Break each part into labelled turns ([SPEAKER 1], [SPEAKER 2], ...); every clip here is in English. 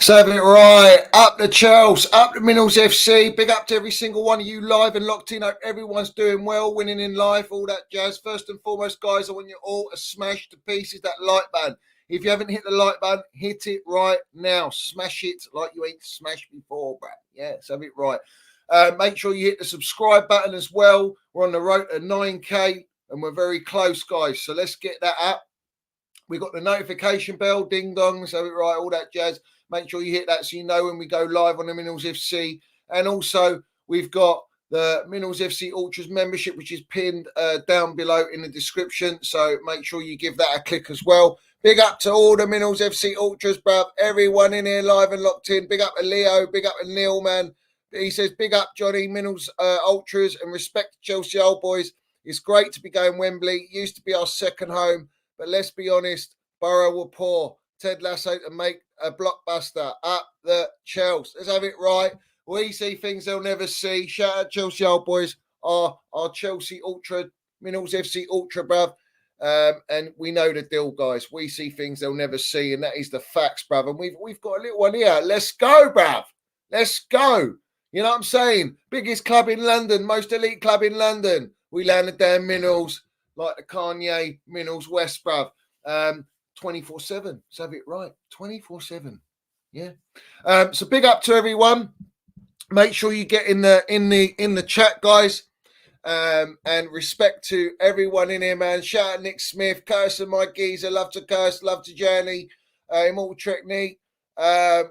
[SPEAKER 1] So have it right. Up the Chels, up the Minnals FC. Big up to every single one of you live and locked in. Hope everyone's doing well, winning in life, all that jazz. First and foremost, guys, I want you all to smash to pieces that like button. If you haven't hit the like button, hit it right now. Smash it like you ain't smashed before, bruh. Yeah, so have it right. Make sure you hit the subscribe button as well. We're on the road to 9K and we're very close, guys. So let's get that up. We got the notification bell, ding dong, so it right, all that jazz. Make sure you hit that so you know when we go live on the Minnals FC. And also, we've got the Minnals FC Ultras membership, which is pinned down below in the description. So make sure you give that a click as well. Big up to all the Minnals FC Ultras, bruv. Everyone in here live and locked in. Big up to Leo. Big up to Neil, man. He says, big up, Johnny, Minnals Ultras, and respect to Chelsea Old Boys. It's great to be going Wembley. It used to be our second home. But let's be honest, Boro were poor. Ted Lasso to make a blockbuster. Up the Chels. Let's have it right. We see things they'll never see. Shout out Chelsea Old Boys, our Chelsea Ultra, Minnals FC Ultra, bruv. And we know the deal, guys. We see things they'll never see, and that is the facts, bruv. And we've got a little one here. Let's go, bruv. Let's go. You know what I'm saying? Biggest club in London, most elite club in London. We landed down Minnals. Like the Kanye Minnals West, bruv. 24/7. So have it right. 24/7. Yeah. So big up to everyone. Make sure you get in the chat, guys. And respect to everyone in here, man. Shout out Nick Smith, Curse and my geezer. Love to Curse, love to Journey. Immortal Trekney.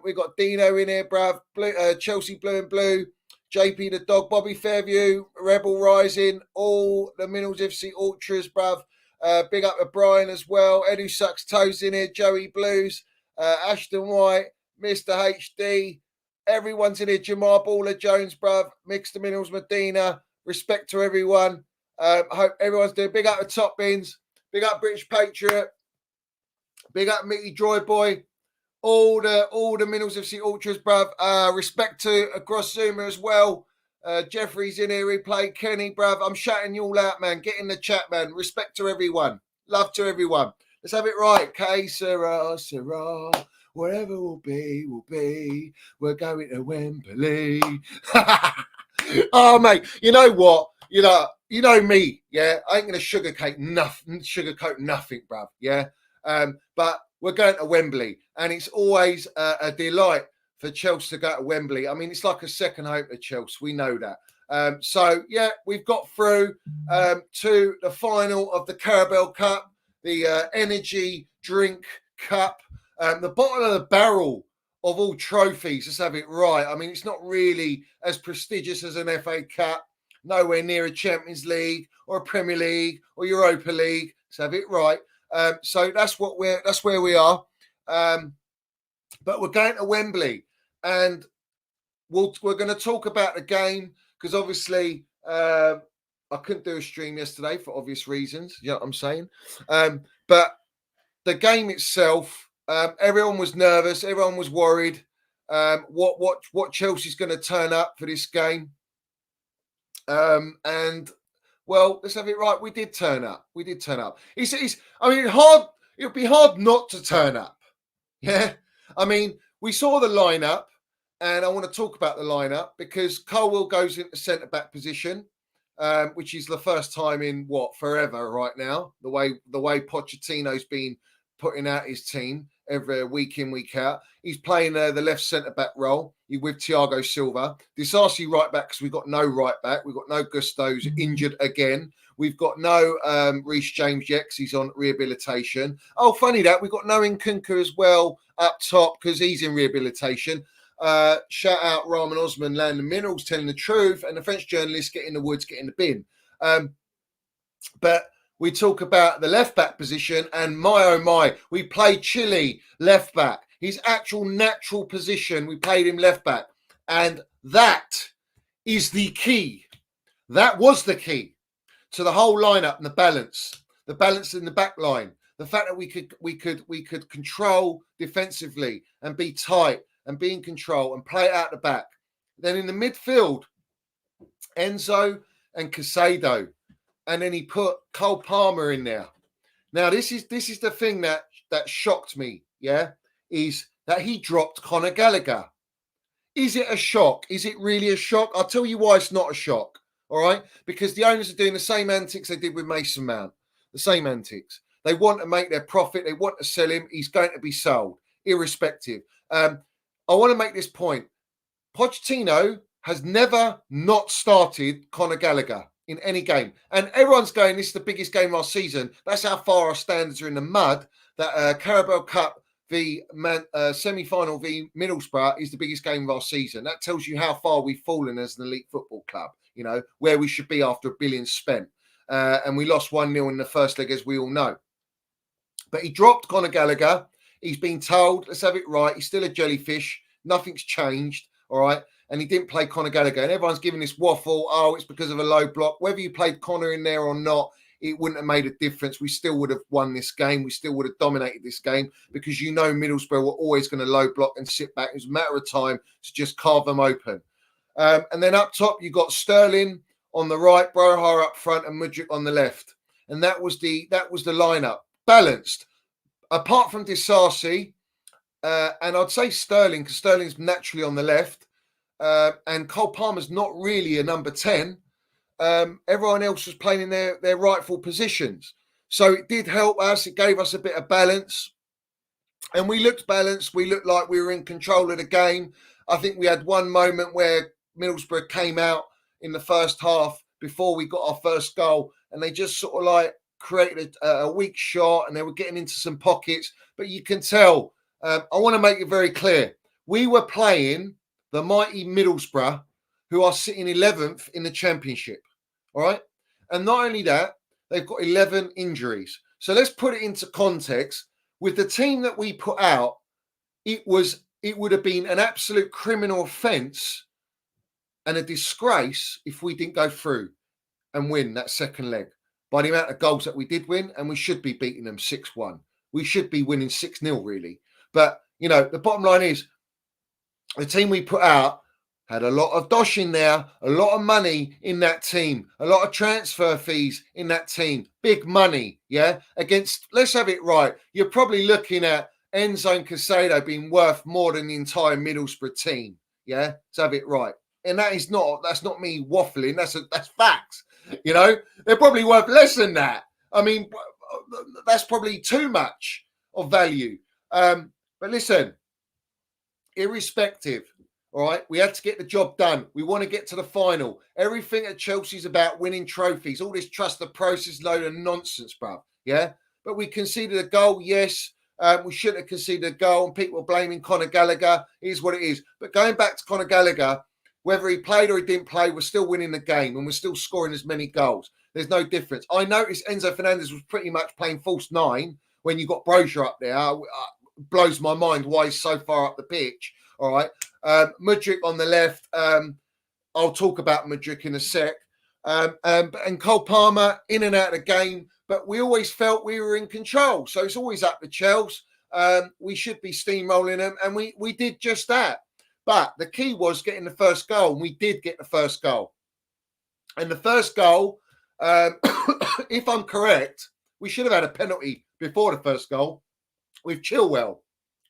[SPEAKER 1] We got Dino in here, bruv. Chelsea Blue and Blue. JP the Dog, Bobby Fairview, Rebel Rising, all the Minnals FC Ultras, bruv. Big up to Brian as well. Edu Sucks Toes in here, Joey Blues, Ashton White, Mr. HD. Everyone's in here. Jamar Baller Jones, bruv. Mixed the Minnals Medina. Respect to everyone. I hope everyone's doing. Big up to Top Bins. Big up British Patriot. Big up Mickey Droid Boy. All the Minnals FC Ultras, bruv. Respect to Grossuma as well. Jeffrey's in here. Replay Kenny, bruv. I'm shouting you all out, man. Get in the chat, man. Respect to everyone. Love to everyone. Let's have it right. Que sera, sera. Whatever will be, will be. We're going to Wembley. Oh, mate. You know what? You know me. Yeah, I ain't gonna sugarcoat nothing, bruv. Yeah. But we're going to Wembley, and it's always a delight for Chelsea to go to Wembley. I mean, it's like a second home to Chelsea. We know that. So, yeah, we've got through to the final of the Carabao Cup, the Energy Drink Cup, the bottom of the barrel of all trophies. Let's have it right. I mean, it's not really as prestigious as an FA Cup, nowhere near a Champions League or a Premier League or Europa League. Let's have it right. So that's where we are. But we're going to Wembley, and we're going to talk about the game because obviously I couldn't do a stream yesterday for obvious reasons. You know what I'm saying? But the game itself, everyone was nervous, everyone was worried. What Chelsea's going to turn up for this game? And well, let's have it right. We did turn up. It would be hard not to turn up. Yeah. I mean, we saw the lineup, and I want to talk about the lineup because Colwell goes into centre-back position, which is the first time in forever right now. The way Pochettino's been putting out his team every week in, week out. He's playing the left centre-back role with Thiago Silva. Disasi right back because we've got no right back. We've got no Gusto's injured again. We've got no Reece James yet because he's on rehabilitation. Oh, funny that. We've got no Nkunku as well up top because he's in rehabilitation. Shout out Rahman Osman, Landon Minerals, telling the truth. And the French journalist, get in the woods, get in the bin. But we talk about the left-back position, and my, oh my, we played Chile left-back. His actual natural position, we played him left-back. And that is the key. That was the key to the whole lineup and the balance in the back line. The fact that we could control defensively and be tight and be in control and play it out the back. Then in the midfield, Enzo and Casado. And then he put Cole Palmer in there. Now, this is the thing that shocked me, yeah, is that he dropped Conor Gallagher. Is it a shock? Is it really a shock? I'll tell you why it's not a shock, all right? Because the owners are doing the same antics they did with Mason Mount, the same antics. They want to make their profit. They want to sell him. He's going to be sold, irrespective. I want to make this point. Pochettino has never not started Conor Gallagher in any game. And everyone's going, this is the biggest game of our season. That's how far our standards are in the mud, that Carabao Cup semi-final v Middlesbrough is the biggest game of our season. That tells you how far we've fallen as an elite football club, you know, where we should be after $1 billion spent. And we lost 1-0 in the first leg, as we all know. But he dropped Conor Gallagher. He's been told, let's have it right. He's still a jellyfish. Nothing's changed, all right? And he didn't play Conor Gallagher. And everyone's giving this waffle, oh, it's because of a low block. Whether you played Conor in there or not, it wouldn't have made a difference. We still would have won this game. We still would have dominated this game because you know Middlesbrough were always going to low block and sit back. It was a matter of time to just carve them open. And then up top, you got Sterling on the right, Boro up front, and Mudryk on the left. And that was the lineup. Balanced. Apart from Disasi, and I'd say Sterling, because Sterling's naturally on the left, and Cole Palmer's not really a number 10. Everyone else was playing in their rightful positions. So it did help us. It gave us a bit of balance. And we looked balanced. We looked like we were in control of the game. I think we had one moment where Middlesbrough came out in the first half before we got our first goal, and they just sort of like created a weak shot, and they were getting into some pockets. But you can tell, I want to make it very clear, we were playing the mighty Middlesbrough, who are sitting 11th in the Championship, all right? And not only that, they've got 11 injuries. So let's put it into context. With the team that we put out, it would have been an absolute criminal offence and a disgrace if we didn't go through and win that second leg by the amount of goals that we did win, and we should be beating them 6-1. We should be winning 6-0, really. But, you know, the bottom line is the team we put out had a lot of dosh in there, a lot of money in that team, a lot of transfer fees in that team, big money, yeah? Against, let's have it right, you're probably looking at Enzo and Caicedo being worth more than the entire Middlesbrough team, yeah? Let's have it right. And that's not me waffling, that's facts, you know? They're probably worth less than that. I mean, that's probably too much of value. But listen, irrespective, all right, we had to get the job done. We want to get to the final. Everything at Chelsea is about winning trophies. All this trust the process load of nonsense, bruv. Yeah, but we conceded a goal. Yes, we shouldn't have conceded a goal, and people are blaming Conor Gallagher. It is what it is. But going back to Conor Gallagher, whether he played or he didn't play, we're still winning the game, and we're still scoring as many goals. There's no difference. I noticed Enzo Fernandez was pretty much playing false nine when you got Brozier up there. Blows my mind why he's so far up the pitch. All right. Mudryk on the left. I'll talk about Mudryk in a sec. And Cole Palmer in and out of the game. But we always felt we were in control. So it's always up to Chels. We should be steamrolling them. And we did just that. But the key was getting the first goal. And we did get the first goal. And the first goal, if I'm correct, we should have had a penalty before the first goal with Chilwell.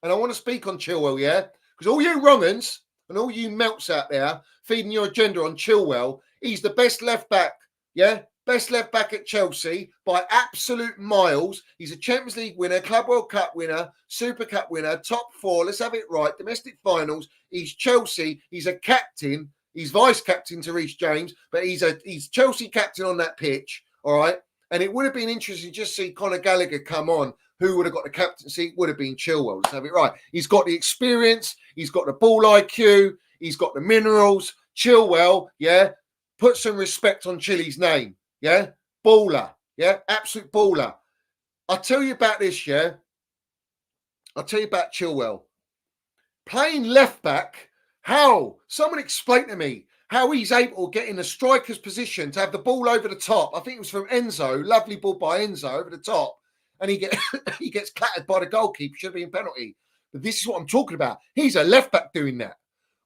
[SPEAKER 1] And I want to speak on Chilwell, yeah? Because all you wrong-uns and all you melts out there feeding your agenda on Chilwell, he's the best left-back, yeah? Best left-back at Chelsea by absolute miles. He's a Champions League winner, Club World Cup winner, Super Cup winner, top four. Let's have it right. Domestic finals. He's Chelsea. He's a captain. He's vice-captain to Reece James, but he's Chelsea captain on that pitch, all right? And it would have been interesting to just see Conor Gallagher come on. Who would have got the captaincy? It would have been Chilwell. Let's have it right. He's got the experience. He's got the ball IQ. He's got the minerals. Chilwell, yeah. Put some respect on Chilly's name, yeah. Baller, yeah. Absolute baller. I'll tell you about this, yeah. I'll tell you about Chilwell. Playing left back, how? Someone explain to me how he's able to get in a striker's position to have the ball over the top. I think it was from Enzo. Lovely ball by Enzo over the top. And he gets clattered by the goalkeeper. Should have been a penalty. But this is what I'm talking about. He's a left back doing that.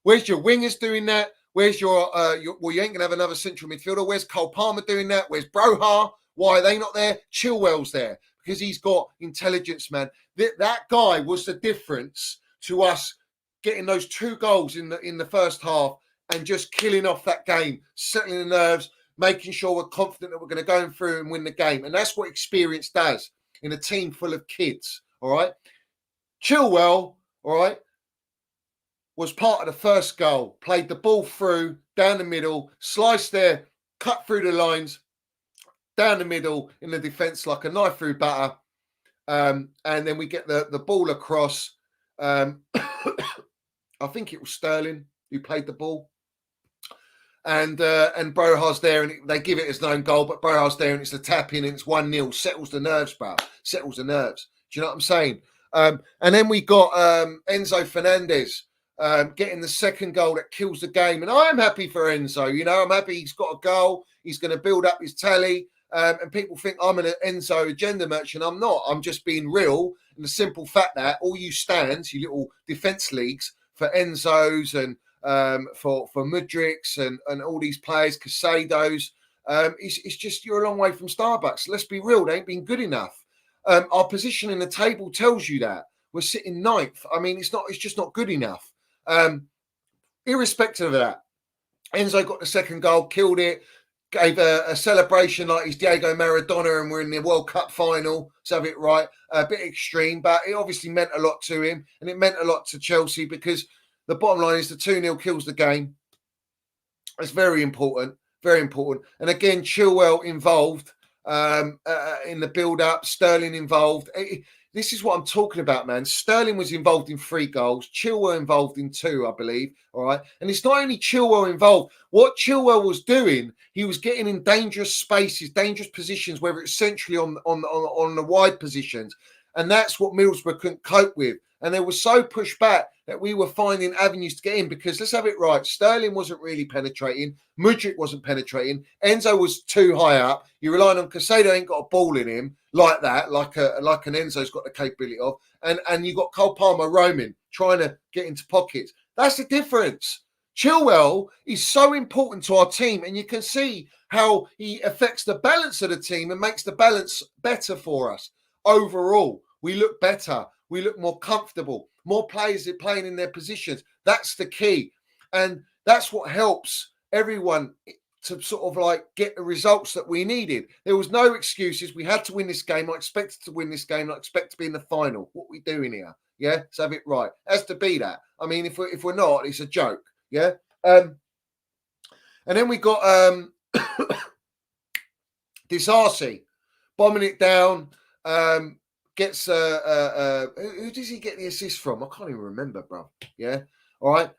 [SPEAKER 1] Where's your wingers doing that? Where's your well, you ain't gonna have another central midfielder. Where's Cole Palmer doing that? Where's Broha? Why are they not there? Chilwell's there because he's got intelligence, man. That guy was the difference to us getting those 2 goals in the first half and just killing off that game, settling the nerves, making sure we're confident that we're going to go through and win the game. And that's what experience does in a team full of kids, all right? Chilwell, all right, was part of the first goal, played the ball through, down the middle, sliced there, cut through the lines, down the middle in the defence like a knife through butter. And then we get the ball across. I think it was Sterling who played the ball. And Broha's there, and they give it as no goal, but Broha's there, and it's a tap in, and it's 1-0. Settles the nerves, bro. Settles the nerves. Do you know what I'm saying? And then we got Enzo Fernandez getting the second goal that kills the game. And I'm happy for Enzo. You know, I'm happy he's got a goal. He's going to build up his tally. And people think I'm an Enzo agenda merchant. I'm not. I'm just being real. And the simple fact that all you stands, you little defence leagues for Enzos and for Mudryks and all these players, Casados, it's just you're a long way from Starbucks. Let's be real. They ain't been good enough. Our position in the table tells you that. We're sitting 9th. I mean, it's just not good enough. Irrespective of that, Enzo got the second goal, killed it, gave a celebration like he's Diego Maradona and we're in the World Cup final. So have it right. A bit extreme, but it obviously meant a lot to him, and it meant a lot to Chelsea because the bottom line is the 2-0 kills the game. It's very important, very important. And again, Chilwell involved in the build-up, Sterling involved. This is what I'm talking about, man. Sterling was involved in 3 goals. Chilwell involved in 2, I believe. All right. And it's not only Chilwell involved. What Chilwell was doing, he was getting in dangerous spaces, dangerous positions, whether it's centrally on the wide positions. And that's what Middlesbrough couldn't cope with. And they were so pushed back that we were finding avenues to get in because let's have it right. Sterling wasn't really penetrating. Mudryk wasn't penetrating. Enzo was too high up. You're relying on Casado, ain't got a ball in him like that, like an Enzo's got the capability of. And you got Cole Palmer roaming, trying to get into pockets. That's the difference. Chilwell is so important to our team, and you can see how he affects the balance of the team and makes the balance better for us. Overall, we look better. We look more comfortable. More players are playing in their positions. That's the key. And that's what helps everyone to sort of like get the results that we needed. There was no excuses. We had to win this game. I expected to win this game. I expect to be in the final. What are we doing here? Yeah, let's have it right. Has to be that. I mean, if we're not, it's a joke. Yeah. And then we got Disarcy bombing it down. Gets who does he get the assist from? I can't even remember, bro. Yeah, all right.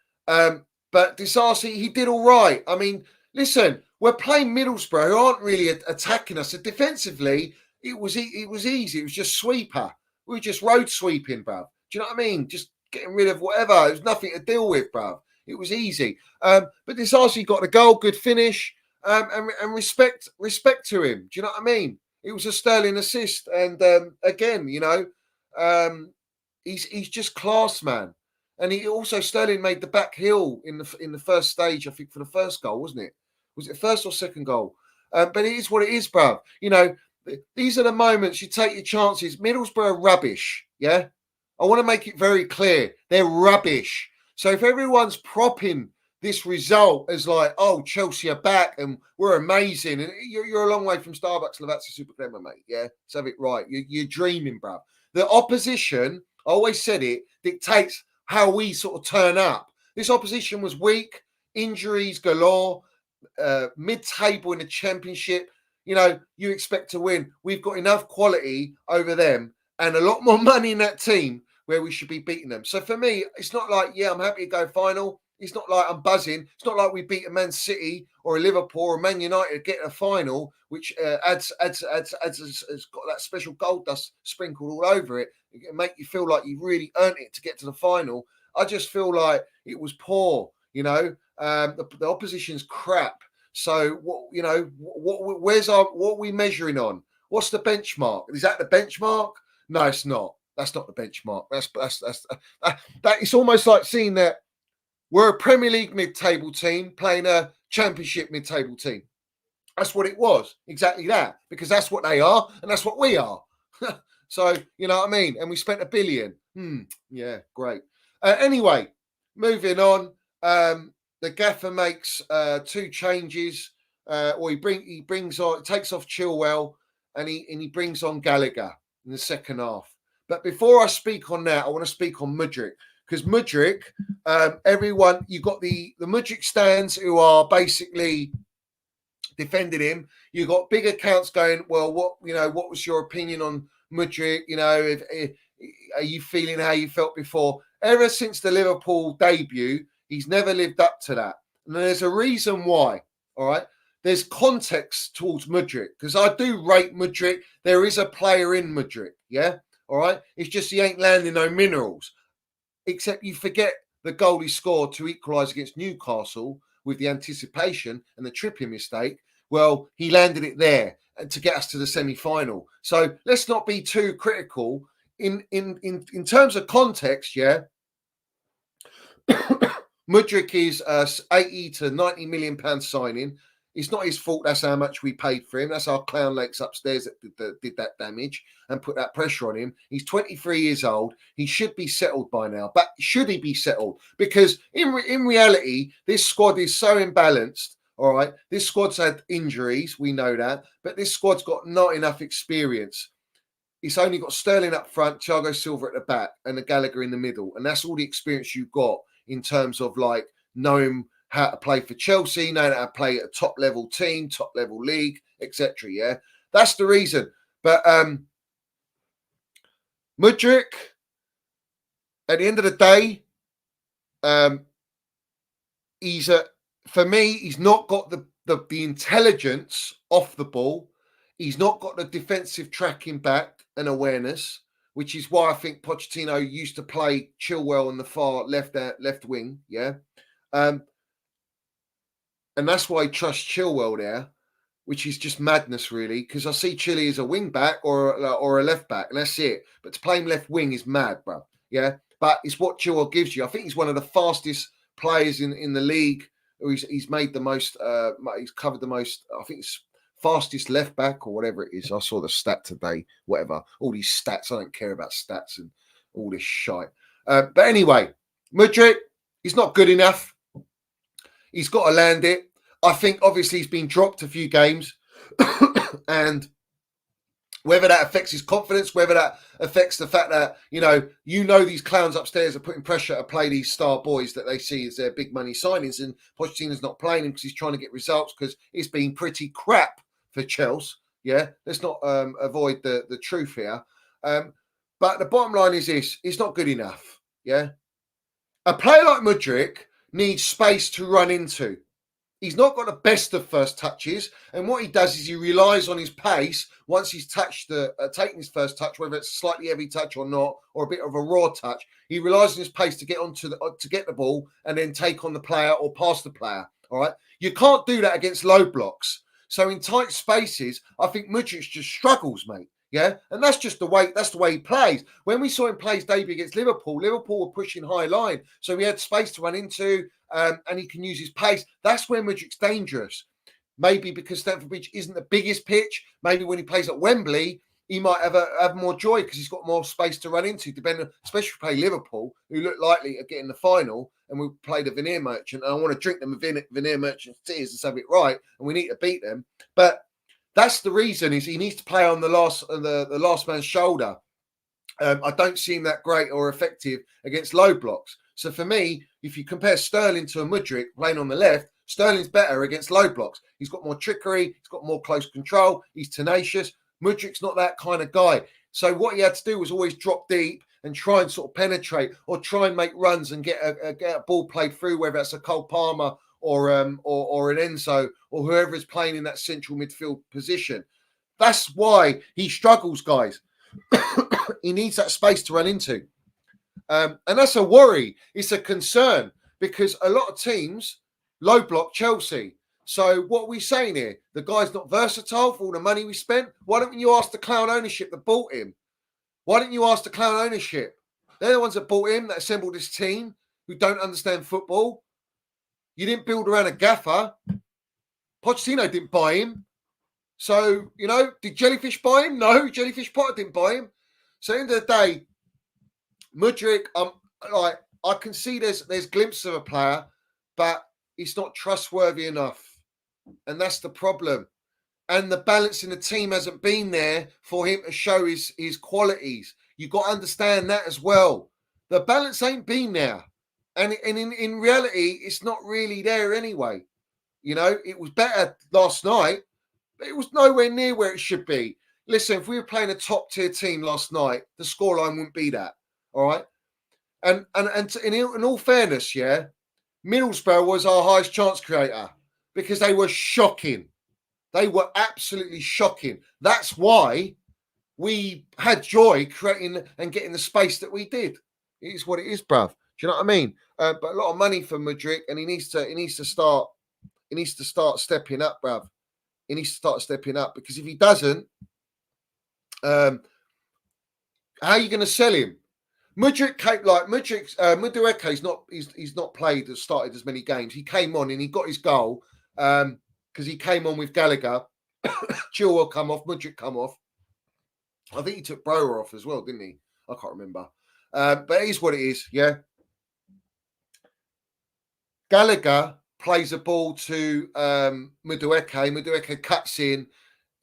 [SPEAKER 1] But Disarcy, he did all right. I mean, listen, we're playing Middlesbrough, who aren't really attacking us. So defensively, it was easy. It was just sweeper. We were just road sweeping, bro. Do you know what I mean? Just getting rid of whatever. There was nothing to deal with, bro. It was easy. But Disarcy got the goal, good finish, and respect to him. Do you know what I mean? It was a sterling assist, and again, you know, he's just class, man. And he also Sterling made the back heel in the first stage, I think, for the first goal, wasn't it? Was it first or second goal? But it is what it is, bruv. You know, these are the moments you take your chances. Middlesbrough are rubbish, yeah. I want to make it very clear, they're rubbish. So if everyone's propping this result as like, oh, Chelsea are back and we're amazing. And you're a long way from Starbucks, Lavazza Super Crema, mate. Yeah, let's have it right. You're dreaming, bruv. The opposition, I always said it, dictates how we sort of turn up. This opposition was weak, injuries galore, mid-table in the championship. You know, you expect to win. We've got enough quality over them and a lot more money in that team where we should be beating them. So for me, it's not like, yeah, I'm happy to go final. It's not like I'm buzzing. It's not like we beat a Man City or a Liverpool or a Man United get a final, which has got that special gold dust sprinkled all over it. It can make you feel like you really earned it to get to the final. I just feel like it was poor. You know, the opposition's crap. So what? You know, what are we measuring on? What's the benchmark? Is that the benchmark? No, it's not. That's not the benchmark. That it's almost like seeing that. We're a Premier League mid-table team playing a Championship mid-table team. That's what it was. Exactly that. Because that's what they are and that's what we are. So, you know what I mean? And we spent $1 billion. Yeah, great. Anyway, moving on. The gaffer makes 2 changes. Or he brings on, takes off Chilwell, and he brings on Gallagher in the second half. But before I speak on that, I want to speak on Mudryk, because Mudryk, everyone, you got the Mudryk stands who are basically defended him. You got big accounts going, well, what was your opinion on Mudryk? Are you feeling how you felt before? Ever since the Liverpool debut, he's never lived up to that. And there's a reason why, all right? There's context towards Mudryk, because I do rate Mudryk. There is a player in Mudryk, yeah? All right? It's just he ain't landing no minerals. Except you forget the goal he scored to equalise against Newcastle with the anticipation and the Trippier mistake. Well, he landed it there to get us to the semi-final. So let's not be too critical. In terms of context, yeah, Mudryk is 80 to 90 million pound signing. It's not his fault. That's how much we paid for him. That's our clown lakes upstairs that did that damage and put that pressure on him. He's 23 years old. He should be settled by now. But should he be settled? Because in reality, this squad is so imbalanced. All right. This squad's had injuries. We know that. But this squad's got not enough experience. It's only got Sterling up front, Thiago Silva at the back, and the Gallagher in the middle. And that's all the experience you've got in terms of like knowing how to play for Chelsea, knowing how to play at a top level team, top level league, etc. Yeah, that's the reason. But Mudryk, at the end of the day, for me, he's not got the intelligence off the ball. He's not got the defensive tracking back and awareness, which is why I think Pochettino used to play Chilwell on the far left wing. Yeah. And that's why I trust Chilwell there, which is just madness, really, because I see Chile as a wing back or a left back, and that's it. But to play him left wing is mad, bro. Yeah, but it's what Chilwell gives you. I think he's one of the fastest players in the league. He's made the most. He's covered the most. I think it's fastest left back or whatever it is. I saw the stat today. Whatever. All these stats. I don't care about stats and all this shite. But anyway, Mudryk, he's not good enough. He's got to land it. I think obviously he's been dropped a few games and whether that affects his confidence, whether that affects the fact that, these clowns upstairs are putting pressure to play these star boys that they see as their big money signings, and Pochettino's not playing him because he's trying to get results because it's been pretty crap for Chels. Yeah, let's not avoid the truth here. But the bottom line is this, it's not good enough. Yeah. A player like Mudryk needs space to run into. He's not got the best of first touches, and what he does is he relies on his pace once he's taken his first touch, whether it's a slightly heavy touch or not, or a bit of a raw touch. He relies on his pace to get to get the ball and then take on the player or pass the player. All right, you can't do that against low blocks. So in tight spaces, I think Mudryk just struggles, mate. Yeah, and that's just the way. That's the way he plays. When we saw him play his debut against Liverpool were pushing high line, so he had space to run into, and he can use his pace. That's where Mudryk's dangerous. Maybe because Stamford Bridge isn't the biggest pitch. Maybe when he plays at Wembley, he might have more joy because he's got more space to run into. Depending, especially if we play Liverpool, who look likely at getting the final, and we play the Veneer Merchant. And I want to drink them Veneer Merchant's tears and have it right, and we need to beat them, but. That's the reason is he needs to play on the last man's shoulder. I don't see him that great or effective against low blocks. So for me, if you compare Sterling to a Mudryk playing on the left, Sterling's better against low blocks. He's got more trickery. He's got more close control. He's tenacious. Mudryk's not that kind of guy. So what he had to do was always drop deep and try and sort of penetrate or try and make runs and get a ball played through, whether that's a Cole Palmer or an Enzo or whoever is playing in that central midfield position. That's why he struggles, guys. He needs that space to run into. And that's a worry. It's a concern because a lot of teams low block Chelsea. So what are we saying here? The guy's not versatile for all the money we spent. Why don't you ask the clown ownership that bought him? Why didn't you ask the clown ownership? They're the ones that bought him, that assembled this team who don't understand football. You didn't build around a gaffer. Pochettino didn't buy him. So, did Jellyfish buy him? No, Jellyfish Potter didn't buy him. So at the end of the day, Mudryk, I can see there's glimpses of a player, but he's not trustworthy enough. And that's the problem. And the balance in the team hasn't been there for him to show his qualities. You've got to understand that as well. The balance ain't been there. And in reality, it's not really there anyway. You know, it was better last night, but it was nowhere near where it should be. Listen, if we were playing a top tier team last night, the scoreline wouldn't be that. All right. And in all fairness, yeah, Middlesbrough was our highest chance creator because they were shocking. They were absolutely shocking. That's why we had joy creating and getting the space that we did. It is what it is, bruv. Do you know what I mean? But a lot of money for Mudryk, and he needs to start stepping up, bruv. He needs to start stepping up because if he doesn't, how are you going to sell him? Mudryk he's not played or started as many games. He came on and he got his goal because he came on with Gallagher. Chilwell come off, Mudryk come off. I think he took Boro off as well, didn't he? I can't remember. But it is what it is, yeah. Gallagher plays a ball to Mudryk. Mudryk cuts in,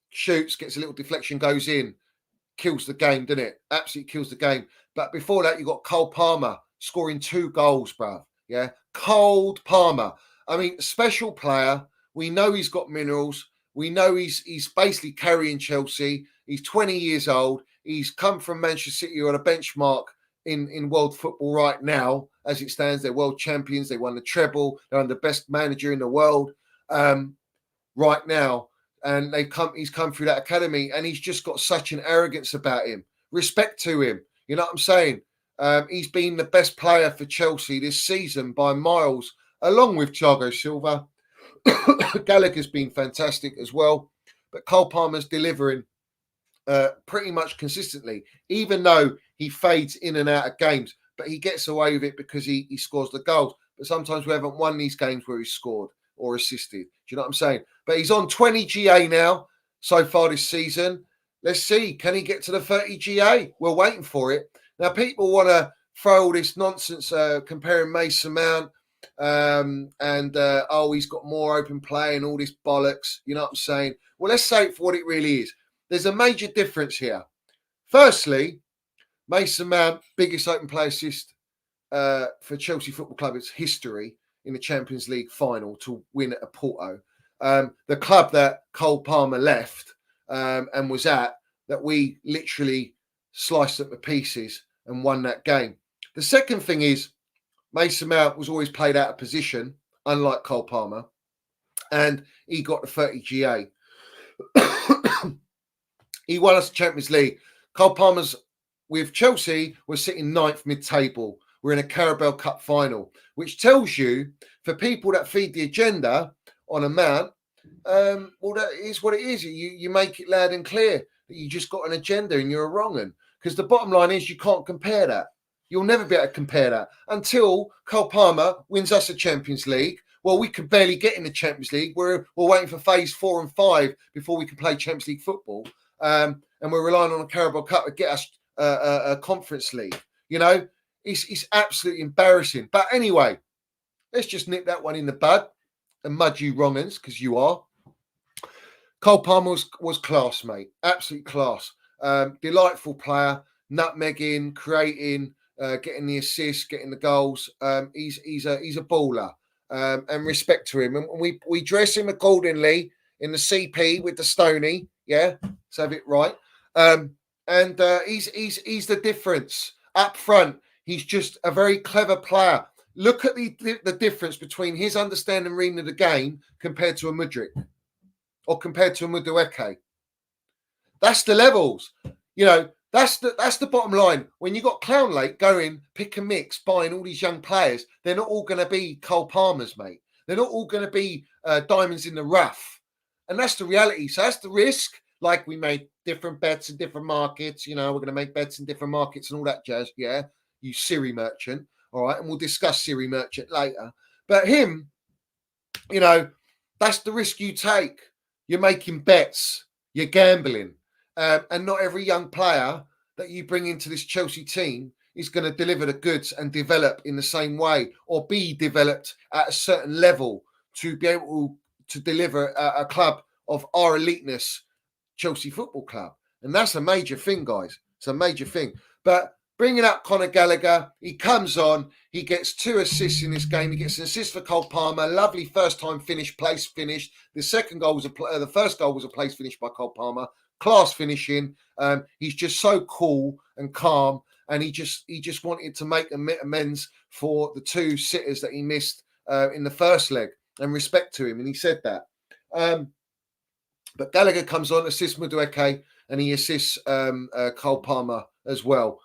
[SPEAKER 1] shoots, gets a little deflection, goes in. Kills the game, doesn't it? Absolutely kills the game. But before that, you got Cole Palmer scoring 2 goals, bruv. Yeah, Cole Palmer. I mean, special player. We know he's got minerals. We know he's basically carrying Chelsea. He's 20 years old. He's come from Manchester City, who are a benchmark in world football right now. As it stands, they're world champions. They won the treble. They're the best manager in the world right now. And he's come through that academy, and he's just got such an arrogance about him. Respect to him. You know what I'm saying? He's been the best player for Chelsea this season by miles, along with Thiago Silva. Gallagher's been fantastic as well. But Cole Palmer's delivering pretty much consistently, even though he fades in and out of games. But he gets away with it because he scores the goals. But sometimes we haven't won these games where he's scored or assisted. Do you know what I'm saying? But he's on 20 GA now so far this season. Let's see. Can he get to the 30 GA? We're waiting for it. Now, people want to throw all this nonsense comparing Mason Mount he's got more open play and all this bollocks. You know what I'm saying? Well, let's say it for what it really is. There's a major difference here. Firstly, Mason Mount, biggest open play assist for Chelsea Football Club's history in the Champions League final to win at Porto. The club that Cole Palmer left and was at, that we literally sliced up to pieces and won that game. The second thing is Mason Mount was always played out of position, unlike Cole Palmer, and he got the 30 GA. He won us the Champions League. Cole Palmer's with Chelsea was sitting 9th mid-table. We're in a Carabao Cup final, which tells you, for people that feed the agenda on a Mount, well, that is what it is. You make it loud and clear that you just got an agenda and you're a wrong un. Because the bottom line is you can't compare that. You'll never be able to compare that until Cole Palmer wins us a Champions League. Well, we can barely get in the Champions League. We're waiting for phase 4 and 5 before we can play Champions League football. And we're relying on a Carabao Cup to get us a Conference League. You know, it's absolutely embarrassing. But anyway, let's just nip that one in the bud and mud you wrong uns, because you are. Cole Palmer was class, mate. Absolute class. Delightful player, nutmegging, creating, getting the assists, getting the goals. He's a baller. And respect to him. And we dress him accordingly in the CP with the Stony. Yeah, let's have it right. He's the difference up front. He's just a very clever player. Look at the difference between his understanding and reading of the game compared to a Mudryk or compared to a Mudryk. That's the levels. You know, that's the bottom line. When you got Clown Lake going, pick and mix, buying all these young players, they're not all going to be Cole Palmers, mate. They're not all going to be diamonds in the rough. And that's the reality. So that's the risk. Like, we made different bets in different markets. You know, we're going to make bets in different markets and all that jazz. Yeah, you Siri merchant. All right. And we'll discuss Siri merchant later. But him, you know, that's the risk you take. You're making bets. You're gambling. And not every young player that you bring into this Chelsea team is going to deliver the goods and develop in the same way or be developed at a certain level to be able to deliver a club of our eliteness, Chelsea Football Club. And that's a major thing, guys. It's a major thing. But bringing up Conor Gallagher, he comes on, he gets 2 assists in this game. He gets an assist for Cole Palmer, lovely first-time place finished. The first goal was a place finish by Cole Palmer, class finishing. He's just so cool and calm, and he just wanted to make amends for the 2 sitters that he missed in the first leg, and respect to him, and he said that. But Gallagher comes on, assists Mudryk, and he assists Cole Palmer as well.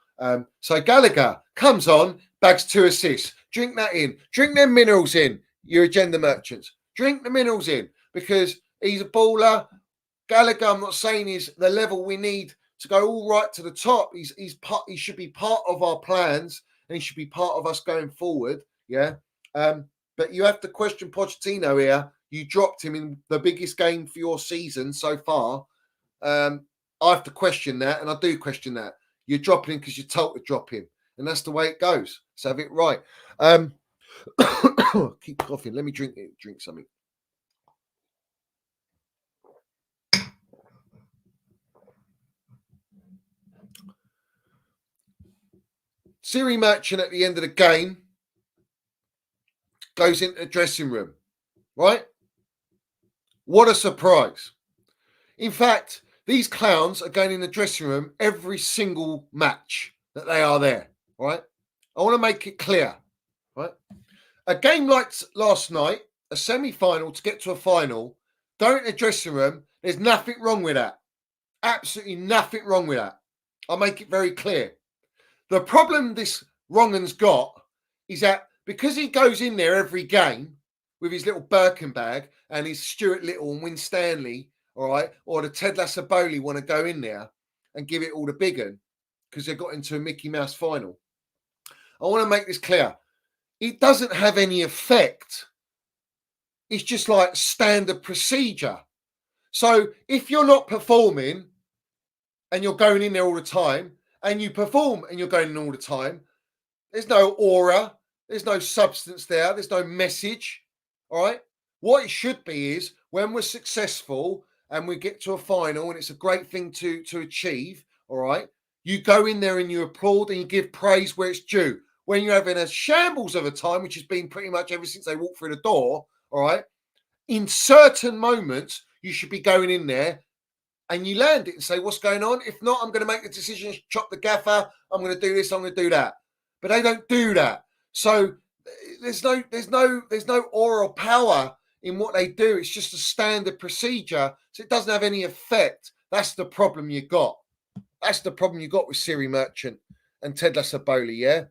[SPEAKER 1] So Gallagher comes on, bags 2 assists. Drink that in. Drink them minerals in, you agenda merchants. Drink the minerals in, because he's a baller. Gallagher, I'm not saying he's the level we need to go all right to the top. He should be part of our plans, and he should be part of us going forward. Yeah. But you have to question Pochettino here. You dropped him in the biggest game for your season so far. I have to question that, and I do question that. You're dropping him because you're told to drop him, and that's the way it goes. So have it right. Keep coughing. Let me drink something. Siri Merchant at the end of the game goes into the dressing room, right? What a surprise. In fact, these clowns are going in the dressing room every single match that they are there, right? I want to make it clear, right? A game like last night, a semi-final to get to a final, going in the dressing room, there's nothing wrong with that. Absolutely nothing wrong with that. I'll make it very clear. The problem this wrong-un's got is that because he goes in there every game with his little Birkin bag and his Stuart Little and Win Stanley, all right, or the Ted Lassaboli want to go in there and give it all the big un because they got into a Mickey Mouse final. I want to make this clear. It doesn't have any effect. It's just like standard procedure. So if you're not performing and you're going in there all the time, and you perform and you're going in all the time, there's no aura, there's no substance there, there's no message, all right? What it should be is when we're successful and we get to a final and it's a great thing to achieve, all right, you go in there and you applaud and you give praise where it's due. When you're having a shambles of a time, which has been pretty much ever since they walked through the door, all right, in certain moments, you should be going in there and you land it and say, what's going on? If not, I'm going to make the decision, chop the gaffer, I'm going to do this, I'm going to do that. But they don't do that. So there's no aura or power in what they do. It's just a standard procedure. So it doesn't have any effect. That's the problem you got. That's the problem you got with Siri Merchant and Ted Lassaboli, yeah?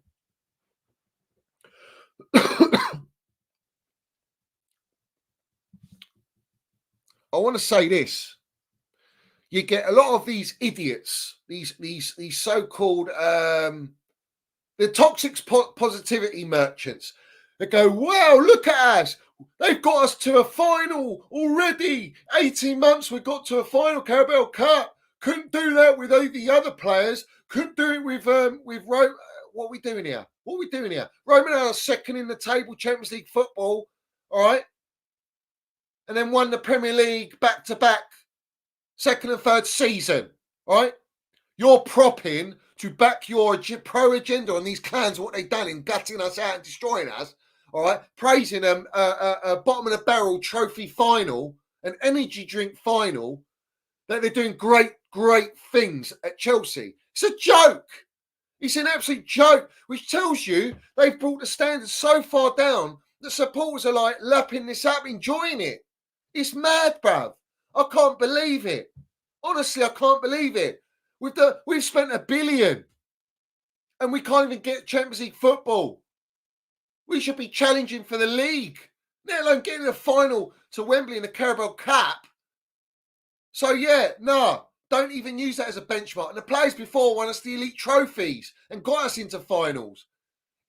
[SPEAKER 1] I want to say this. You get a lot of these idiots, these so-called the toxic positivity merchants that go, wow, look at us. They've got us to a final already. 18 months we got to a final Carabao Cup. Couldn't do that with the other players. Couldn't do it with Rome. What are we doing here? What are we doing here? Roman are second in the table, Champions League football, all right? And then won the Premier League back-to-back, second and third season, all right? You're propping to back your pro agenda on these clans, what they've done in gutting us out and destroying us, all right? Praising them a bottom of the barrel trophy final, an energy drink final, that they're doing great things at Chelsea. It's a joke. It's an absolute joke, which tells you they've brought the standards so far down that supporters are like lapping this up, enjoying it. It's mad, bruv. I can't believe it. Honestly, I can't believe it. We've spent $1 billion and we can't even get Champions League football. We should be challenging for the league, let alone getting a final to Wembley in the Carabao Cup. So yeah, no, don't even use that as a benchmark. And the players before won us the elite trophies and got us into finals.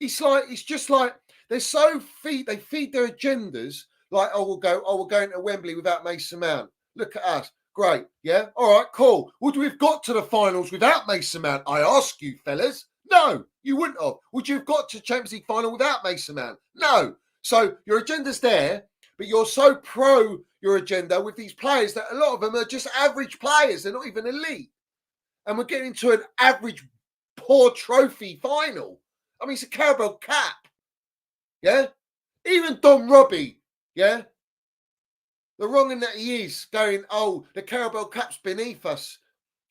[SPEAKER 1] It's just like they feed their agendas like, we're going to Wembley without Mason Mount. Look at us. Great. Yeah. All right, cool. Would we have got to the finals without Mason Mount? I ask you, fellas. No, you wouldn't have. Would you have got to Champions League final without Mason Mount? No. So your agenda's there, but you're so pro your agenda with these players that a lot of them are just average players. They're not even elite. And we're getting to an average poor trophy final. I mean, it's a Carabao Cup. Yeah? Even Don Robbie, yeah? The wrong in that he is going, oh, the Carabao Cup's beneath us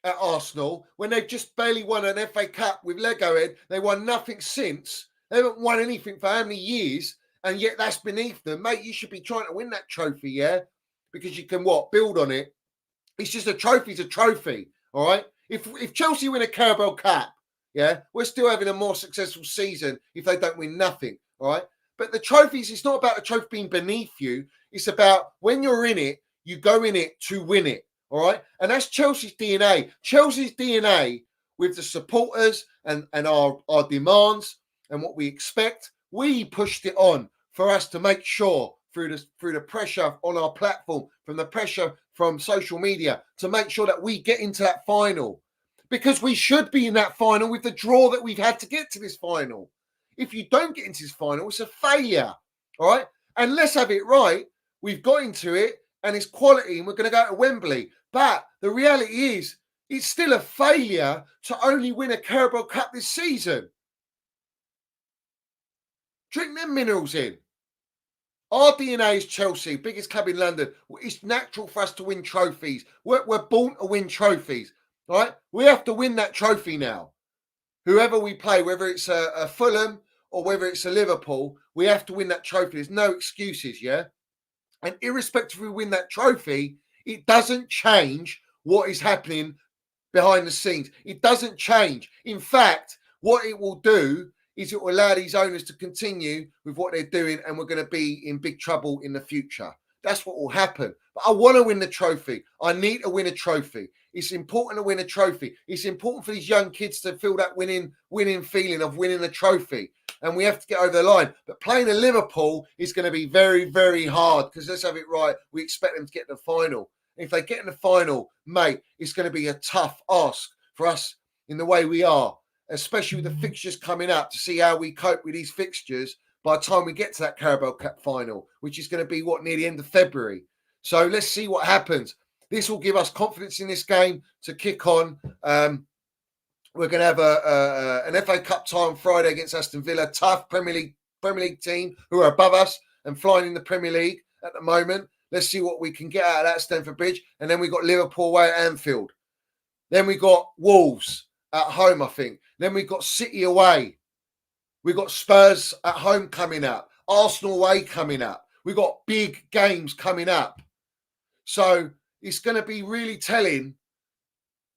[SPEAKER 1] at Arsenal when they've just barely won an FA Cup with Lego Head. They won nothing since. They haven't won anything for how many years, and yet that's beneath them. Mate, you should be trying to win that trophy, yeah? Because you can, build on it. It's just a trophy's a trophy, all right? If Chelsea win a Carabao Cup, yeah, we're still having a more successful season if they don't win nothing, all right? But the trophies, it's not about the trophy being beneath you. It's about when you're in it, you go in it to win it, all right? And that's Chelsea's DNA. Chelsea's DNA with the supporters and our demands and what we expect, we pushed it on for us to make sure through the pressure on our platform, from the pressure from social media, to make sure that we get into that final. Because we should be in that final with the draw that we've had to get to this final. If you don't get into this final, it's a failure, all right? And let's have it right. We've got into it, and it's quality, and we're going to go to Wembley. But the reality is, it's still a failure to only win a Carabao Cup this season. Drink them minerals in. Our DNA is Chelsea, biggest club in London. It's natural for us to win trophies. We're born to win trophies, all right? We have to win that trophy now. Whoever we play, whether it's a Fulham or whether it's a Liverpool, we have to win that trophy. There's no excuses, yeah? And irrespective if we win that trophy, it doesn't change what is happening behind the scenes. It doesn't change. In fact, what it will do is it will allow these owners to continue with what they're doing, and we're going to be in big trouble in the future. That's what will happen. But I want to win the trophy. I need to win a trophy. It's important to win a trophy. It's important for these young kids to feel that winning feeling of winning a trophy. And we have to get over the line. But playing a Liverpool is going to be very, very hard because let's have it right. We expect them to get to the final. And if they get in the final, mate, it's going to be a tough ask for us in the way we are, especially with the fixtures coming up, to see how we cope with these fixtures by the time we get to that Carabao Cup final, which is going to be near the end of February. So let's see what happens. This will give us confidence in this game to kick on. We're going to have an FA Cup tie on Friday against Aston Villa, tough Premier League team who are above us and flying in the Premier League at the moment. Let's see what we can get out of that Stamford Bridge. And then we got Liverpool away at Anfield. Then we got Wolves at home, I think. Then we got City away. We got Spurs at home coming up. Arsenal away coming up. We got big games coming up. So it's going to be really telling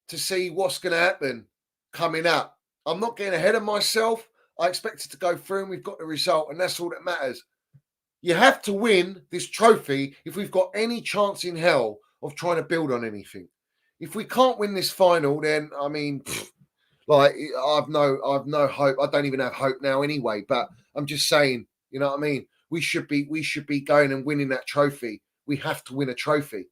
[SPEAKER 1] to see what's going to happen coming up. I'm not getting ahead of myself. I expect it to go through and we've got the result, and that's all that matters. You have to win this trophy if we've got any chance in hell of trying to build on anything. If we can't win this final, then I mean, I've no hope. I don't even have hope now anyway. But I'm just saying, you know what I mean? We should be going and winning that trophy. We have to win a trophy.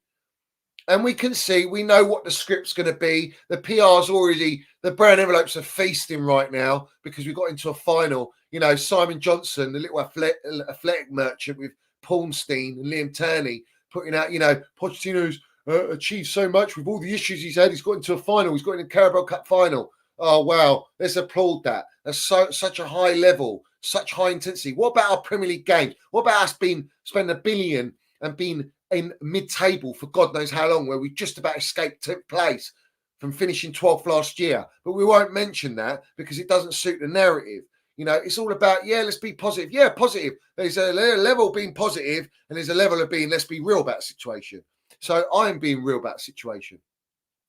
[SPEAKER 1] And we can see, we know what the script's going to be. The PR's already, the brown envelopes are feasting right now because we got into a final. You know, Simon Johnson, the little athletic merchant with Paulstein and Liam Turney putting out, you know, Pochettino's achieved so much with all the issues he's had. He's got into a final. He's got into a Carabao Cup final. Oh, wow. Let's applaud that. That's such a high level, such high intensity. What about our Premier League games? What about us spending $1 billion and being in mid-table for God knows how long, where we just about escaped 10th place from finishing 12th last year? But we won't mention that because it doesn't suit the narrative. You know, it's all about, let's be positive. Yeah, positive. There's a level of being positive and there's a level of being, let's be real about the situation. So I'm being real about the situation.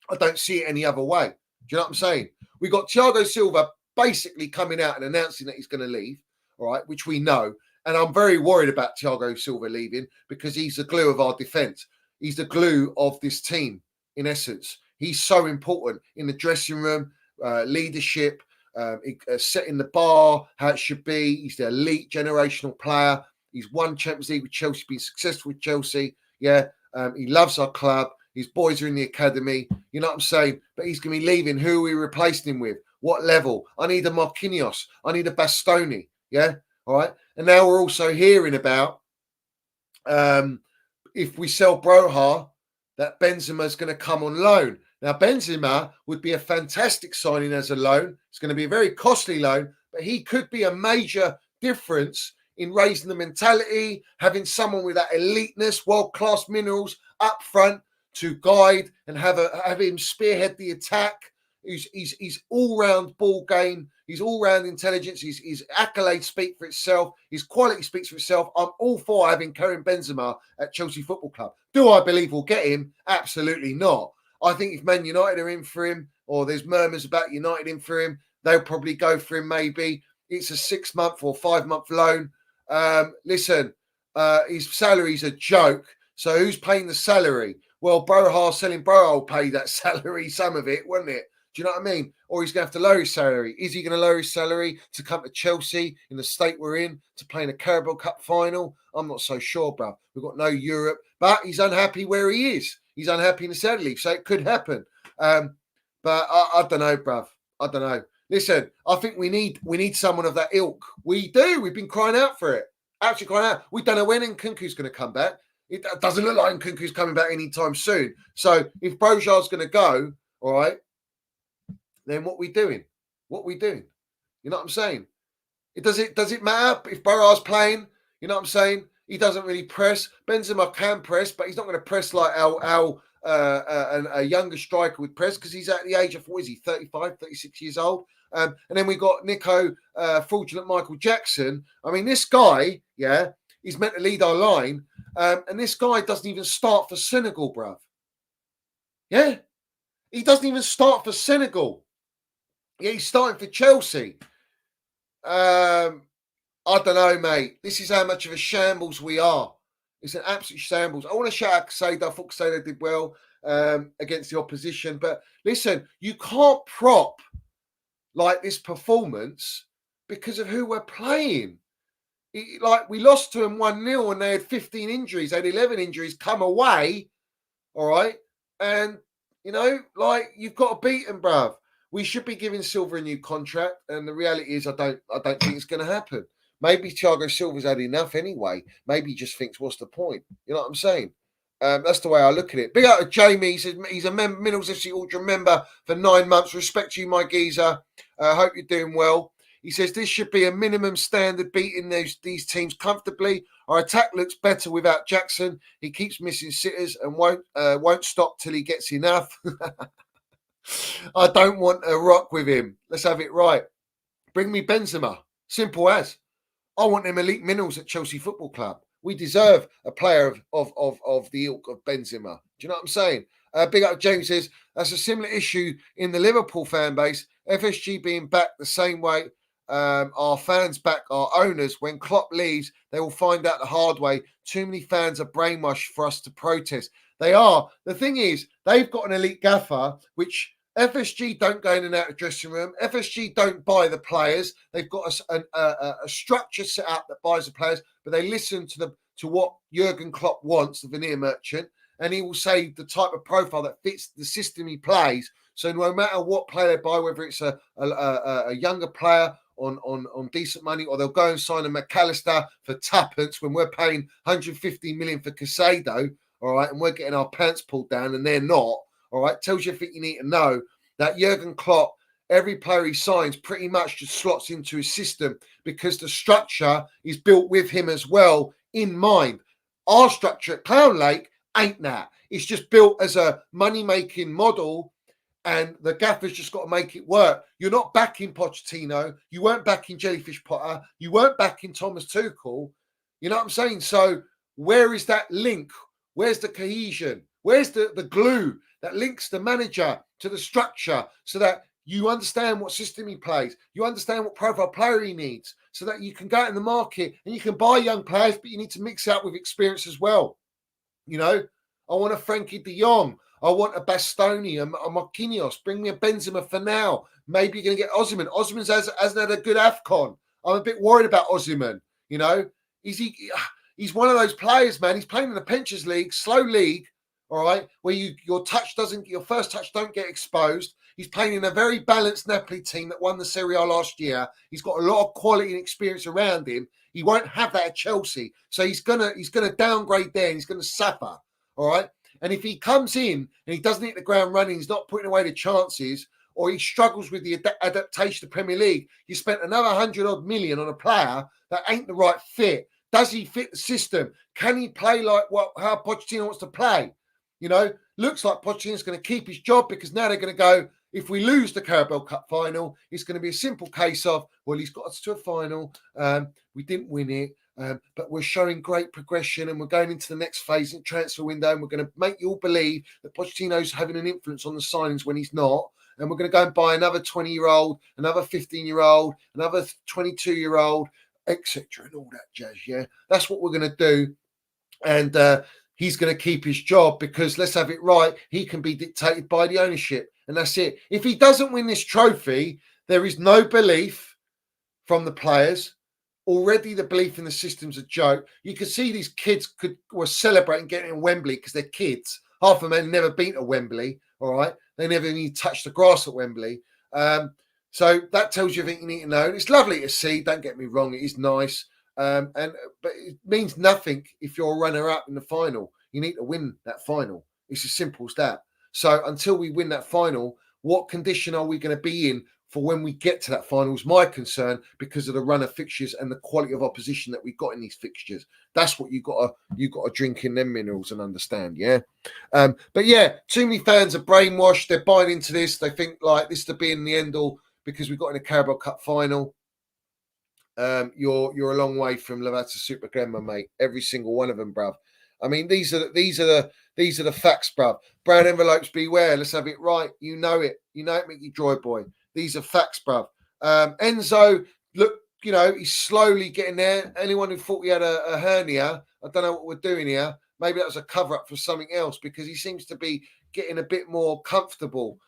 [SPEAKER 1] I don't see it any other way. Do you know what I'm saying? We got Thiago Silva basically coming out and announcing that he's going to leave, all right, which we know. And I'm very worried about Thiago Silva leaving because he's the glue of our defence. He's the glue of this team, in essence. He's so important in the dressing room, leadership, setting the bar, how it should be. He's the elite generational player. He's won Champions League with Chelsea, been successful with Chelsea. Yeah, he loves our club. His boys are in the academy. You know what I'm saying? But he's going to be leaving. Who are we replacing him with? What level? I need a Marquinhos. I need a Bastoni. Yeah. All right. And now we're also hearing about if we sell Broha, that Benzema's going to come on loan. Now, Benzema would be a fantastic signing as a loan. It's going to be a very costly loan, but he could be a major difference in raising the mentality, having someone with that eliteness, world-class minerals up front to guide and have him spearhead the attack. He's all-round ball game. He's all-round intelligence. His accolades speak for itself. His quality speaks for itself. I'm all for having Karim Benzema at Chelsea Football Club. Do I believe we'll get him? Absolutely not. I think if Man United are in for him, or there's murmurs about United in for him, they'll probably go for him maybe. It's a 6-month or 5-month loan. Listen, his salary's a joke. So who's paying the salary? Well, Broha selling Boro will pay that salary, some of it, won't it? Do you know what I mean? Or he's going to have to lower his salary. Is he going to lower his salary to come to Chelsea in the state we're in to play in a Carabao Cup final? I'm not so sure, bruv. We've got no Europe. But he's unhappy where he is. He's unhappy in the Saudi League, so it could happen. But I don't know, bruv. I don't know. Listen, I think we need someone of that ilk. We do. We've been crying out for it. Actually crying out. We don't know when Nkunku's going to come back. It doesn't look like Nkunku's coming back anytime soon. So if Broja's going to go, all right, then what we doing? What we doing? You know what I'm saying? Does it matter if Boro's playing? You know what I'm saying? He doesn't really press. Benzema can press, but he's not going to press like a younger striker would press because he's at the age of, what is he, 35, 36 years old? And then we got Nico, fraudulent Michael Jackson. I mean, this guy, yeah, he's meant to lead our line. And this guy doesn't even start for Senegal, bruv. Yeah? He doesn't even start for Senegal. Yeah, he's starting for Chelsea. I don't know, mate. This is how much of a shambles we are. It's an absolute shambles. I want to shout out Casado. I thought Casado did well against the opposition. But listen, you can't prop like this performance because of who we're playing. Like, we lost to them 1-0 and they had 15 injuries. They had 11 injuries come away. All right. And, you know, like, you've got to beat them, bruv. We should be giving Silva a new contract, and the reality is I don't think it's going to happen. Maybe Thiago Silva's had enough anyway. Maybe he just thinks, what's the point? You know what I'm saying? That's the way I look at it. Big out to Jamie. He says he's a Middles FC Ultra member for 9 months. Respect to you, my geezer. Hope you're doing well. He says this should be a minimum standard, beating these teams comfortably. Our attack looks better without Jackson. He keeps missing sitters and won't stop till he gets enough. I don't want to rock with him. Let's have it right. Bring me Benzema. Simple as. I want them elite minerals at Chelsea Football Club. We deserve a player of the ilk of Benzema. Do you know what I'm saying? Big up James says, that's a similar issue in the Liverpool fan base. FSG being backed the same way our fans back our owners. When Klopp leaves, they will find out the hard way. Too many fans are brainwashed for us to protest. They are. The thing is, they've got an elite gaffer, which FSG don't go in and out of the dressing room. FSG don't buy the players. They've got a structure set up that buys the players, but they listen to what Jurgen Klopp wants, the veneer merchant, and he will say the type of profile that fits the system he plays. So no matter what player they buy, whether it's a younger player on decent money, or they'll go and sign a McAllister for tuppence when we're paying 150 million for Casado, all right, and we're getting our pants pulled down and they're not. All right, tells you everything you need to know that Jurgen Klopp, every player he signs pretty much just slots into his system because the structure is built with him as well in mind. Our structure at Clown Lake ain't that. It's just built as a money-making model, and the gaffer's just got to make it work. You're not backing Pochettino. You weren't backing Jellyfish Potter. You weren't backing Thomas Tuchel. You know what I'm saying? So where is that link? Where's the cohesion? Where's the glue that links the manager to the structure so that you understand what system he plays, you understand what profile player he needs, so that you can go out in the market and you can buy young players, but you need to mix out with experience as well. You know, I want a Frankie de Jong. I want a Bastoni, a Marquinhos. Bring me a Benzema for now. Maybe you're going to get Osimhen. Osimhen hasn't had a good AFCON. I'm a bit worried about Osimhen. You know, he's one of those players, man. He's playing in the Pensions League, slow league. All right, where your first touch don't get exposed. He's playing in a very balanced Napoli team that won the Serie A last year. He's got a lot of quality and experience around him. He won't have that at Chelsea. So he's gonna downgrade there and he's gonna suffer. All right. And if he comes in and he doesn't hit the ground running, he's not putting away the chances, or he struggles with the adaptation to Premier League, you spent another 100-odd million on a player that ain't the right fit. Does he fit the system? Can he play like how Pochettino wants to play? You know, looks like Pochettino's going to keep his job because now they're going to go, if we lose the Carabao Cup final, it's going to be a simple case of, well, he's got us to a final. We didn't win it, but we're showing great progression and we're going into the next phase in transfer window and we're going to make you all believe that Pochettino's having an influence on the signings when he's not. And we're going to go and buy another 20-year-old, another 15-year-old, another 22-year-old, etc. and all that jazz, yeah? That's what we're going to do. And he's going to keep his job because, let's have it right, he can be dictated by the ownership. And that's it. If he doesn't win this trophy, there is no belief from the players. Already the belief in the system's a joke. You could see these kids were celebrating getting in Wembley because they're kids. Half of them had never been to Wembley, all right? They never even touched the grass at Wembley. So that tells you everything you need to know. It's lovely to see, don't get me wrong, it is nice. But it means nothing if you're a runner-up in the final. You need to win that final. It's as simple as that. So until we win that final, what condition are we going to be in for when we get to that final is my concern, because of the run of fixtures and the quality of opposition that we've got in these fixtures. That's what you got to drink in them minerals and understand, yeah? But yeah, too many fans are brainwashed. They're buying into this. They think like this to be in the end all because we got in a Carabao Cup final. You're a long way from Lavazza Super Grandma, mate. Every single one of them, bruv. I mean, these are the facts, bruv. Brown envelopes, beware. Let's have it right. You know it, Mickey Joy Boy. These are facts, bruv. Enzo, look, you know, he's slowly getting there. Anyone who thought he had a hernia, I don't know what we're doing here. Maybe that was a cover up for something else because he seems to be getting a bit more comfortable.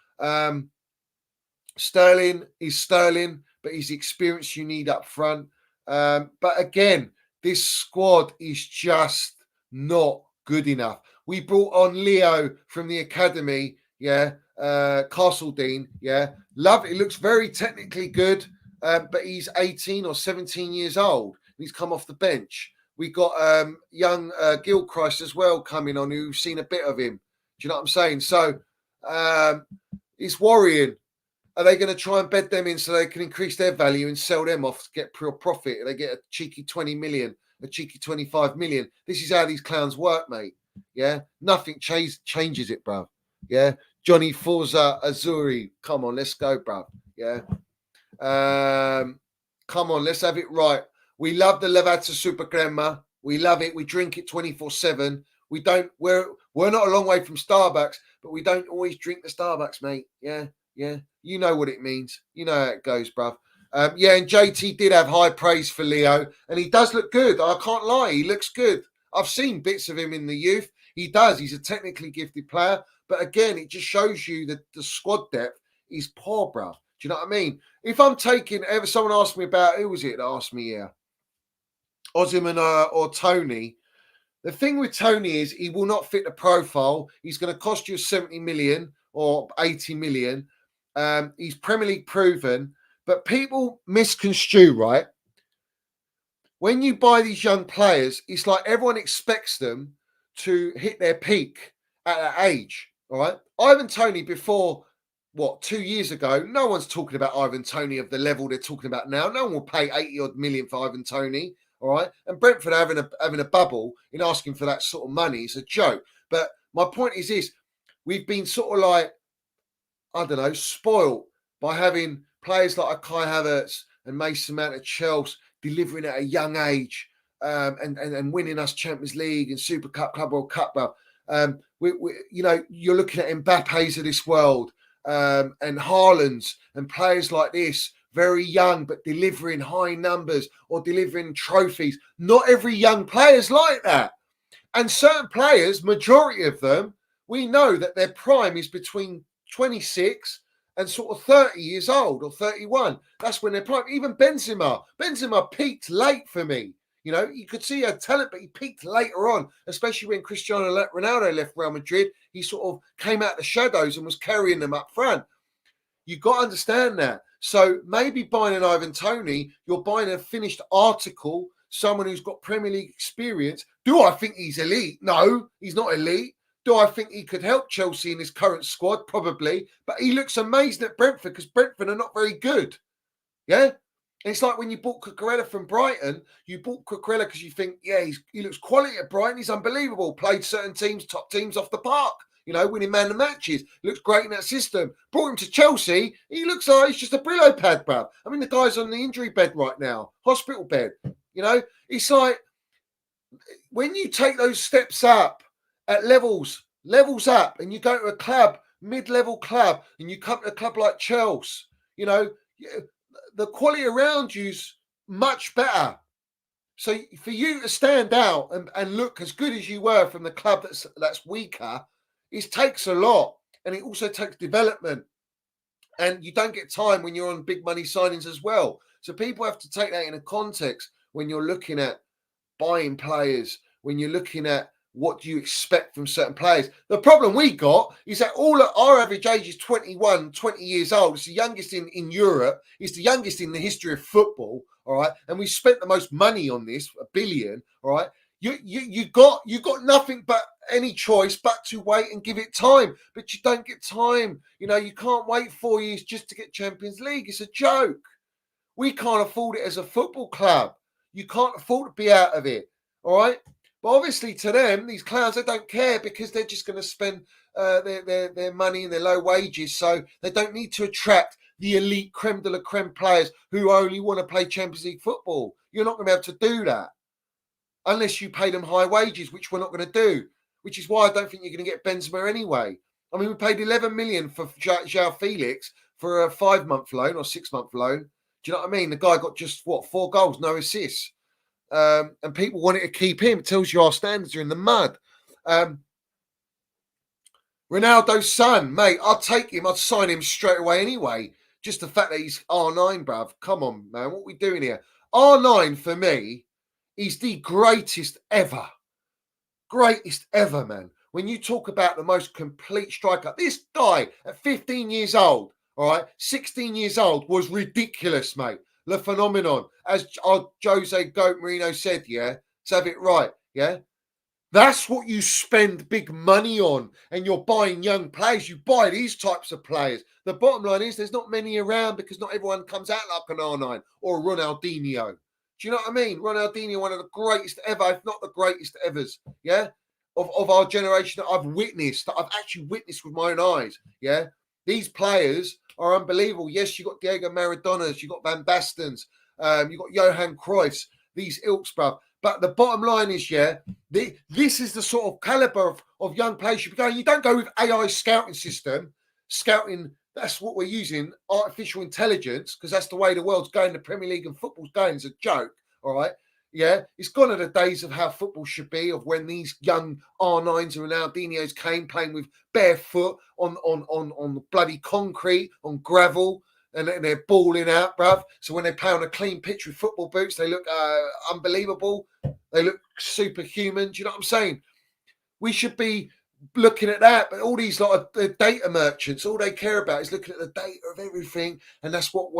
[SPEAKER 1] Sterling is Sterling, but he's the experience you need up front. But again, this squad is just not good enough. We brought on Leo from the academy, yeah, Castledine, yeah. Love it. He looks very technically good, but he's 18 or 17 years old. He's come off the bench. We got young Gilchrist as well coming on, who've seen a bit of him. Do you know what I'm saying? So it's worrying. Are they going to try and bed them in so they can increase their value and sell them off to get pure profit? They get a cheeky 20 million, a cheeky 25 million. This is how these clowns work, mate. Yeah, nothing changes it, bruv. Yeah, Johnny Forza Azuri. Come on, let's go, bruv. Yeah. Come on, let's have it right. We love the Lavazza Super Crema. We love it. We drink it 24/7. We're not a long way from Starbucks, but we don't always drink the Starbucks, mate. Yeah. Yeah, you know what it means. You know how it goes, bruv. Yeah, and JT did have high praise for Leo, and he does look good. I can't lie. He looks good. I've seen bits of him in the youth. He does. He's a technically gifted player. But again, it just shows you that the squad depth is poor, bruv. Do you know what I mean? If I'm taking, ever someone asked me about, who was it that asked me here? Osimhen or Tony. The thing with Tony is he will not fit the profile. He's going to cost you 70 million or 80 million. He's Premier League proven, but people misconstrue, right? When you buy these young players, it's like everyone expects them to hit their peak at that age, all right? Ivan Toney before, 2 years ago, no one's talking about Ivan Toney of the level they're talking about now. No one will pay 80-odd million for Ivan Toney, all right? And Brentford having a bubble in asking for that sort of money is a joke. But my point is this, we've been sort of like, I don't know, spoiled by having players like Kai Havertz and Mason Mount at Chels delivering at a young age and winning us Champions League and Super Cup, Club World Cup. You're looking at Mbappe's of this world and Haaland's and players like this, very young but delivering high numbers or delivering trophies. Not every young player is like that. And certain players, majority of them, we know that their prime is between 26 and sort of 30 years old or 31. That's when they're prime. Even Benzema peaked late for me. You know, you could see he had talent, but he peaked later on, especially when Cristiano Ronaldo left Real Madrid. He sort of came out of the shadows and was carrying them up front. You've got to understand that. So maybe buying an Ivan Toney, you're buying a finished article, someone who's got Premier League experience. Do I think he's elite? No, he's not elite. Do I think he could help Chelsea in his current squad? Probably. But he looks amazing at Brentford because Brentford are not very good. Yeah? And it's like when you bought Cucurella from Brighton, you bought Cucurella because you think, yeah, he looks quality at Brighton. He's unbelievable. Played certain teams, top teams off the park. Winning man of matches. Looks great in that system. Brought him to Chelsea. He looks like he's just a Brillo pad, bruv. I mean, the guy's on the injury bed right now. Hospital bed. It's like when you take those steps up at levels up, and you go to a club, mid-level club, and you come to a club like Chels, the quality around you's much better. So for you to stand out and look as good as you were from the club that's weaker, it takes a lot. And it also takes development. And you don't get time when you're on big money signings as well. So people have to take that in a context when you're looking at buying players, when you're looking at what do you expect from certain players. The problem we got is that our average age is 21, 20 years old. It's the youngest in Europe. It's the youngest in the history of football, all right? And we spent the most money on this, $1 billion, all right? You got nothing but any choice but to wait and give it time. But you don't get time. You can't wait 4 years just to get Champions League. It's a joke. We can't afford it as a football club. You can't afford to be out of it, all right? But obviously to them, these clowns, they don't care because they're just going to spend their money and their low wages. So they don't need to attract the elite creme de la creme players who only want to play Champions League football. You're not going to be able to do that unless you pay them high wages, which we're not going to do, which is why I don't think you're going to get Benzema anyway. I mean, we paid 11 million for João Felix for a 5-month loan or 6-month loan. Do you know what I mean? The guy got just, 4 goals, no assists. And people wanted to keep him. It tells you our standards are in the mud. Ronaldo's son, mate, I'll take him. I'd sign him straight away anyway. Just the fact that he's R9, bruv. Come on, man. What are we doing here? R9, for me, is the greatest ever. Greatest ever, man. When you talk about the most complete striker, this guy at 15 years old, all right, 16 years old, was ridiculous, mate. The phenomenon, as Jose Goat Marino said, yeah, let's have it right, yeah. That's what you spend big money on, and you're buying young players. You buy these types of players. The bottom line is there's not many around because not everyone comes out like an R9 or a Ronaldinho. Do you know what I mean? Ronaldinho, one of the greatest ever, if not the greatest evers, yeah, of our generation that I've witnessed, that I've actually witnessed with my own eyes, yeah. These players are unbelievable. Yes, you got Diego Maradonas, you got Van Bastens, you got Johan Cruyffs, these ilks, bruv. But the bottom line is, yeah, this is the sort of caliber of young players you be going. You don't go with AI scouting system, scouting. That's what we're using, artificial intelligence, because that's the way the world's going. The Premier League and football's going. It's a joke, all right? Yeah, it's gone are the days of how football should be, of when these young R9s and Ronaldinhos came playing with barefoot on bloody concrete, on gravel, and they're balling out, bruv. So when they play on a clean pitch with football boots, they look unbelievable. They look superhuman. Do you know what I'm saying? We should be looking at that, but all these data merchants, all they care about is looking at the data of everything, and that's what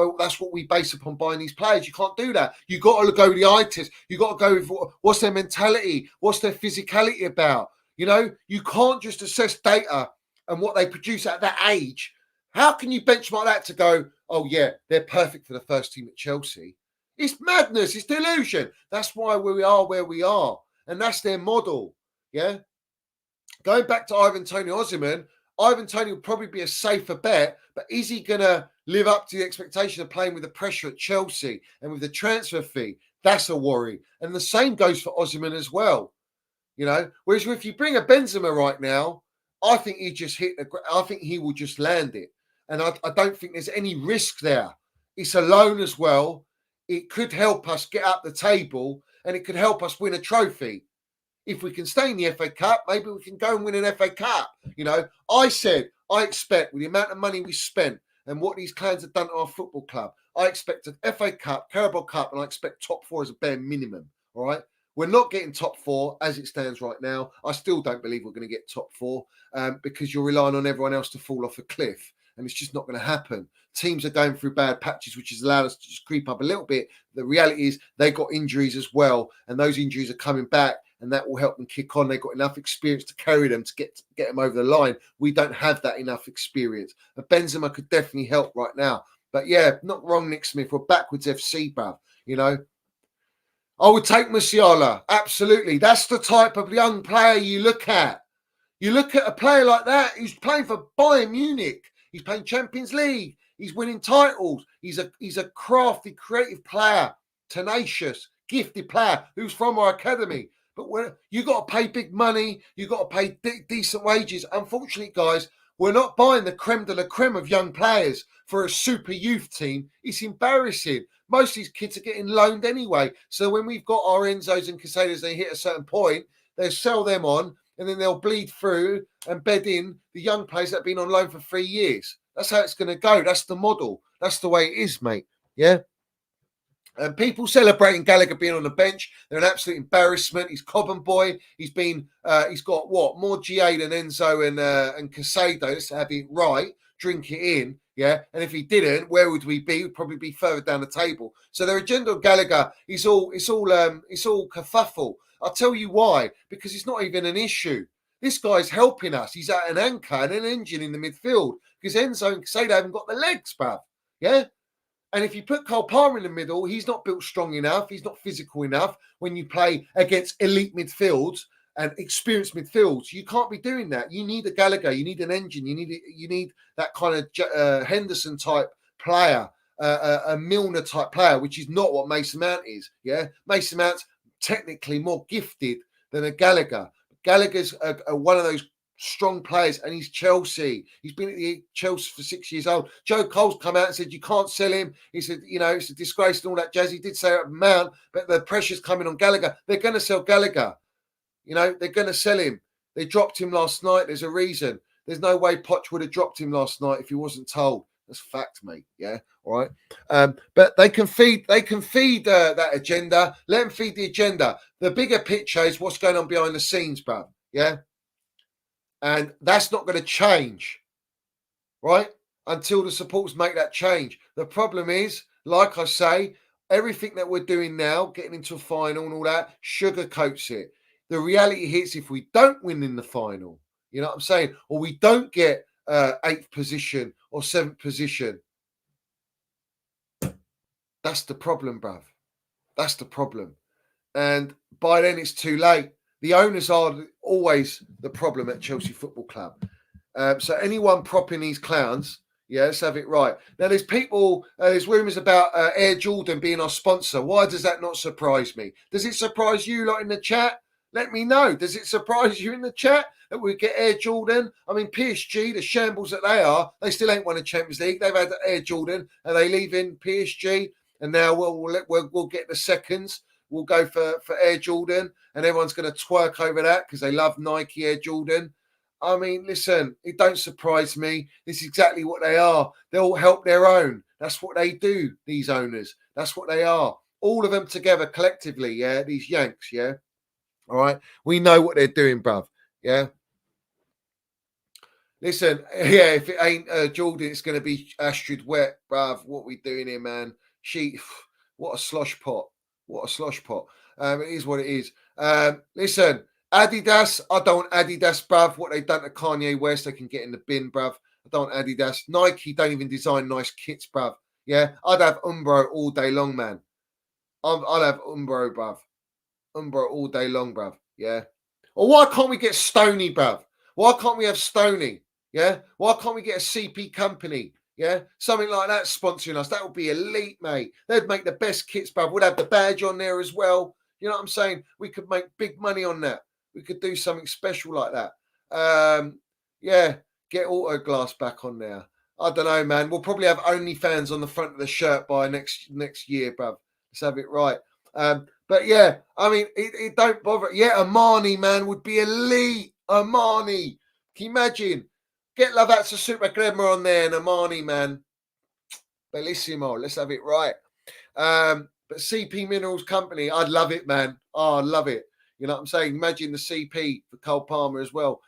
[SPEAKER 1] we base upon buying these players. You can't do that. You got to go with the eye test. You got to go with what's their mentality, what's their physicality about. You can't just assess data and what they produce at that age. How can you benchmark that to go, oh yeah, they're perfect for the first team at Chelsea? It's madness. It's delusion. That's why we are where we are, and that's their model. Yeah. Going back to Ivan Toney Osimhen, Ivan Toney will probably be a safer bet, but is he going to live up to the expectation of playing with the pressure at Chelsea and with the transfer fee? That's a worry. And the same goes for Osimhen as well. Whereas if you bring a Benzema right now, I think I think he will just land it. And I don't think there's any risk there. It's a loan as well. It could help us get up the table, and it could help us win a trophy. If we can stay in the FA Cup, maybe we can go and win an FA Cup. I said, I expect with the amount of money we spent and what these clans have done to our football club, I expect an FA Cup, Carabao Cup, and I expect top 4 as a bare minimum. All right. We're not getting top 4 as it stands right now. I still don't believe we're going to get top 4 because you're relying on everyone else to fall off a cliff. and it's just not going to happen. Teams are going through bad patches, which has allowed us to just creep up a little bit. The reality is they got injuries as well, and those injuries are coming back, and that will help them kick on. They've got enough experience to carry them to get them over the line. We don't have that enough experience. But Benzema could definitely help right now. But yeah, not wrong, Nick Smith. We're backwards FC, bruv. You know, I would take Musiala. Absolutely. That's the type of young player you look at. You look at a player like that who's playing for Bayern Munich. He's playing Champions League. He's winning titles. He's a crafty, creative player, tenacious, gifted player who's from our academy. But you got to pay big money. You got to pay decent wages. Unfortunately, guys, we're not buying the creme de la creme of young players for a super youth team. It's embarrassing. Most of these kids are getting loaned anyway. So when we've got our Enzos and Casados, they hit a certain point, they sell them on, and then they'll bleed through and bed in the young players that have been on loan for 3 years. That's how it's going to go. That's the model. That's the way it is, mate. Yeah. And people celebrating Gallagher being on the bench. They're an absolute embarrassment. He's Cobham boy. He's got what? More GA than Enzo and Casado. Let's have it right. Drink it in. Yeah. And if he didn't, where would we be? We'd probably be further down the table. So their agenda on Gallagher is all kerfuffle. I'll tell you why. Because it's not even an issue. This guy's helping us. He's at an anchor and an engine in the midfield. Because Enzo and Casado haven't got the legs, bruv. Yeah. And if you put Cole Palmer in the middle, he's not built strong enough. He's not physical enough when you play against elite midfields and experienced midfields. You can't be doing that. You need a Gallagher. You need an engine. You need that kind of Henderson type player, a Milner type player, which is not what Mason Mount is. Yeah, Mason Mount's technically more gifted than a Gallagher. Gallagher's one of those strong players, and he's Chelsea. He's been at the Chelsea for 6 years old. Joe Cole's come out and said, you can't sell him. He said, it's a disgrace and all that jazz. He did say at Mount, but the pressure's coming on Gallagher. They're going to sell Gallagher. They're going to sell him. They dropped him last night. There's a reason. There's no way Poch would have dropped him last night if he wasn't told. That's fact, mate. Yeah. All right. But they can feed that agenda. Let them feed the agenda. The bigger picture is what's going on behind the scenes, bruv. Yeah. And that's not going to change, right? Until the supporters make that change. The problem is, like I say, everything that we're doing now, getting into a final and all that, sugarcoats it. The reality hits if we don't win in the final, you know what I'm saying? Or we don't get 8th position or 7th position. That's the problem, bruv. That's the problem. And by then it's too late. The owners are always the problem at Chelsea Football Club. So anyone propping these clowns, yeah, let's have it right. Now, there's rumours about Air Jordan being our sponsor. Why does that not surprise me? Does it surprise you lot in the chat? Let me know. Does it surprise you in the chat that we get Air Jordan? I mean, PSG, the shambles that they are, they still ain't won a Champions League. They've had Air Jordan, and they leave in PSG, and now we'll get the seconds. We'll go for Air Jordan, and everyone's going to twerk over that because they love Nike Air Jordan. I mean, listen, it don't surprise me. This is exactly what they are. They'll help their own. That's what they do, these owners. That's what they are. All of them together collectively, yeah, these Yanks, yeah. All right. We know what they're doing, bruv. Yeah. Listen, yeah, if it ain't Jordan, it's going to be Astrid Wet, bruv. What we doing here, man? What a slosh pot. What a slosh pot. It is what it is. Listen, Adidas, I don't want Adidas, bruv. What they've done to Kanye West, they can get in the bin, bruv. I don't want Adidas. Nike don't even design nice kits, bruv. Yeah, I'd have Umbro all day long, man. I'd have Umbro, bruv. Umbro all day long, bruv. Yeah. Or why can't we get Stony, bruv? Why can't we have Stony? Yeah. Why can't we get a CP company? Yeah, something like that sponsoring us. That would be elite, mate. They'd make the best kits, bruv. We'd have the badge on there as well. You know what I'm saying? We could make big money on that. We could do something special like that. Yeah, get Autoglass back on there. I don't know, man. We'll probably have OnlyFans on the front of the shirt by next year, bruv. Let's have it right. But yeah, I mean, it don't bother. Yeah, Armani, man, would be elite. Armani. Can you imagine? Get Lavazza Super Crema on there and Armani, man. Bellissimo. Let's have it right. But CP Minerals Company, I'd love it, man. Oh, I'd love it. You know what I'm saying? Imagine the CP for Cole Palmer as well.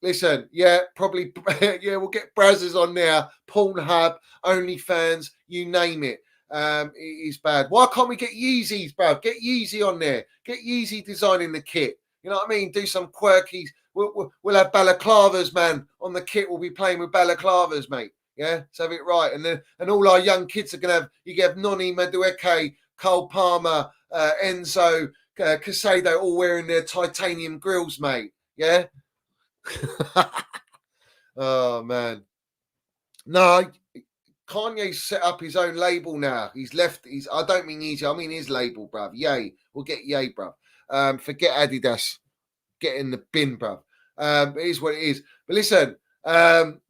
[SPEAKER 1] Listen, probably, we'll get Brazzers on there, Pornhub, OnlyFans, you name it. It is bad. Why can't we get Yeezys, bro? Get Yeezy on there. Get Yeezy designing the kit. You know what I mean? Do some quirky. We'll have balaclavas, man, on the kit. We'll be playing with balaclavas, mate. Yeah, let's have it right. And all our young kids are gonna have. You can have Noni, Madueke, Cole Palmer, Enzo, Casado, all wearing their titanium grills, mate. Yeah. Oh man, no. Kanye's set up his own label now. He's left. I don't mean easy. I mean his label, bruv. Yay. We'll get Yay, bruv. Forget Adidas. Get in the bin, bruv. It is what it is. But listen,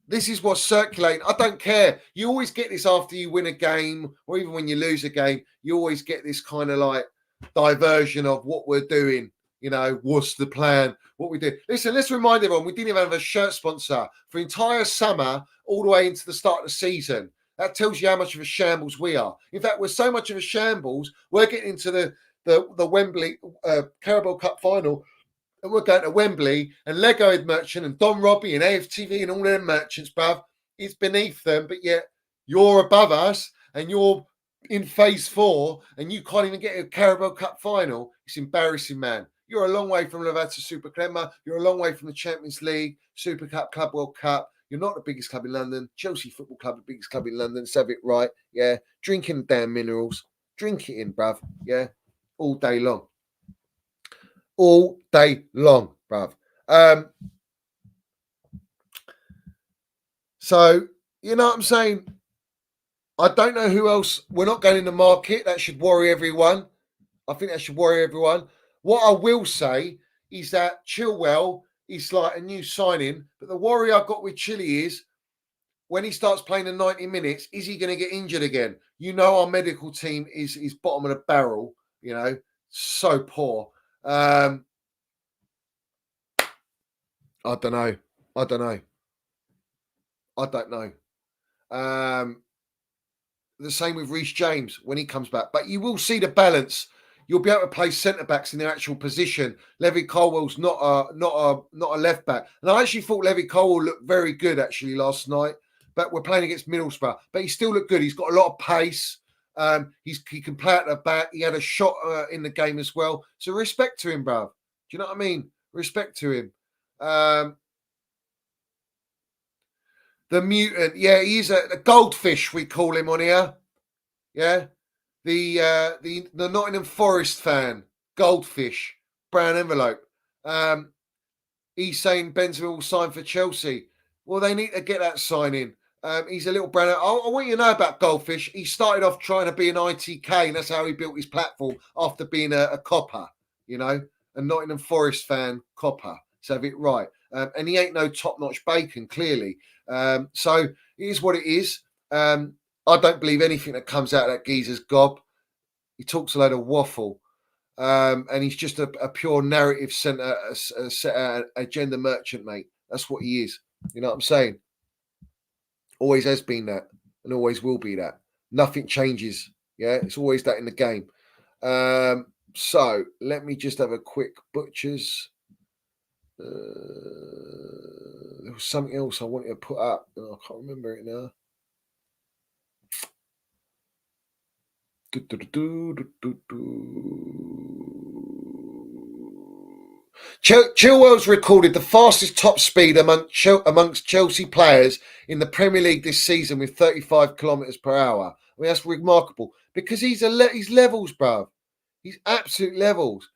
[SPEAKER 1] this is what's circulating. I don't care. You always get this after you win a game, or even when you lose a game. You always get this kind of like diversion of what we're doing. You know, what's the plan? What we do. Listen, let's remind everyone we didn't even have a shirt sponsor for entire summer, all the way into the start of the season. That tells you how much of a shambles we are. In fact, we're so much of a shambles, we're getting into the Wembley Carabao Cup final, and we're going to Wembley, and Lego Merchant and Don Robbie and AFTV and all their merchants, bruv. It's beneath them, but yet you're above us, and you're in phase 4, and you can't even get a Carabao Cup final. It's embarrassing, man. You're a long way from Lavazza Super Crema. You're a long way from the Champions League, Super Cup, Club World Cup. You're not the biggest club in London. Chelsea Football Club, the biggest club in London. Let's have it right. Yeah. Drinking damn minerals. Drink it in, bruv. Yeah. All day long. All day long, bruv. So, you know what I'm saying? I don't know who else. We're not going in the market. That should worry everyone. I think that should worry everyone. What I will say is that Chilwell is like a new signing, but the worry I've got with Chile is when he starts playing the 90 minutes, is he going to get injured again? You know, our medical team is bottom of the barrel, you know, so poor. I don't know. I don't know. The same with Reece James when he comes back. But you will see the balance. You'll be able to play centre backs in their actual position. Levy Colwell's not a left back, and I actually thought Levy Colwell looked very good actually last night. But we're playing against Middlesbrough, but he still looked good. He's got a lot of pace. He can play at the back. He had a shot in the game as well. So respect to him, bruv. Do you know what I mean? Respect to him. The mutant, yeah, he's a goldfish. We call him on here. Yeah. The Nottingham Forest fan, goldfish, brown envelope. He's saying Benzema will sign for Chelsea. Well, they need to get that signing. He's a little brown. I want you to know about Goldfish. He started off trying to be an ITK, and that's how he built his platform after being a copper, you know, a Nottingham Forest fan copper. So have it right. And he ain't no top-notch bacon, clearly. So it is what it is. I don't believe anything that comes out of that geezer's gob. He talks a load of waffle. And he's just a pure narrative center, agenda merchant, mate. That's what he is. You know what I'm saying? Always has been that and always will be that. Nothing changes. Yeah, it's always that in the game. So let me just have a quick butchers. There was something else I wanted to put up. Oh, I can't remember it now. Chilwell's recorded the fastest top speed amongst Chelsea players in the Premier League this season with 35 kilometres per hour. I mean, that's remarkable because he's levels, bruv. He's absolute levels.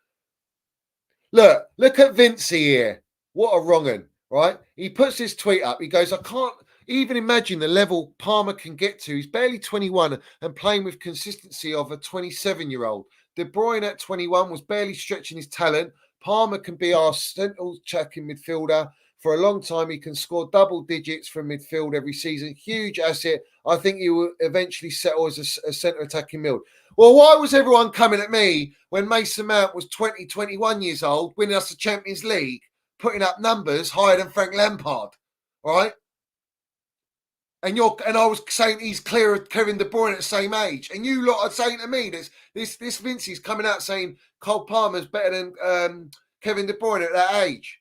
[SPEAKER 1] Look at Vincey here. What a wrong'un, right? He puts his tweet up. He goes, I can't even imagine the level Palmer can get to. He's barely 21 and playing with consistency of a 27-year-old. De Bruyne at 21 was barely stretching his talent. Palmer can be our central attacking midfielder. For a long time, he can score double digits from midfield every season. Huge asset. I think he will eventually settle as a centre attacking mid. Well, why was everyone coming at me when Mason Mount was 20, 21 years old, winning us the Champions League, putting up numbers higher than Frank Lampard, right? And I was saying he's clear of Kevin De Bruyne at the same age. And you lot are saying to me, this Vincey's coming out saying Cole Palmer's better than Kevin De Bruyne at that age.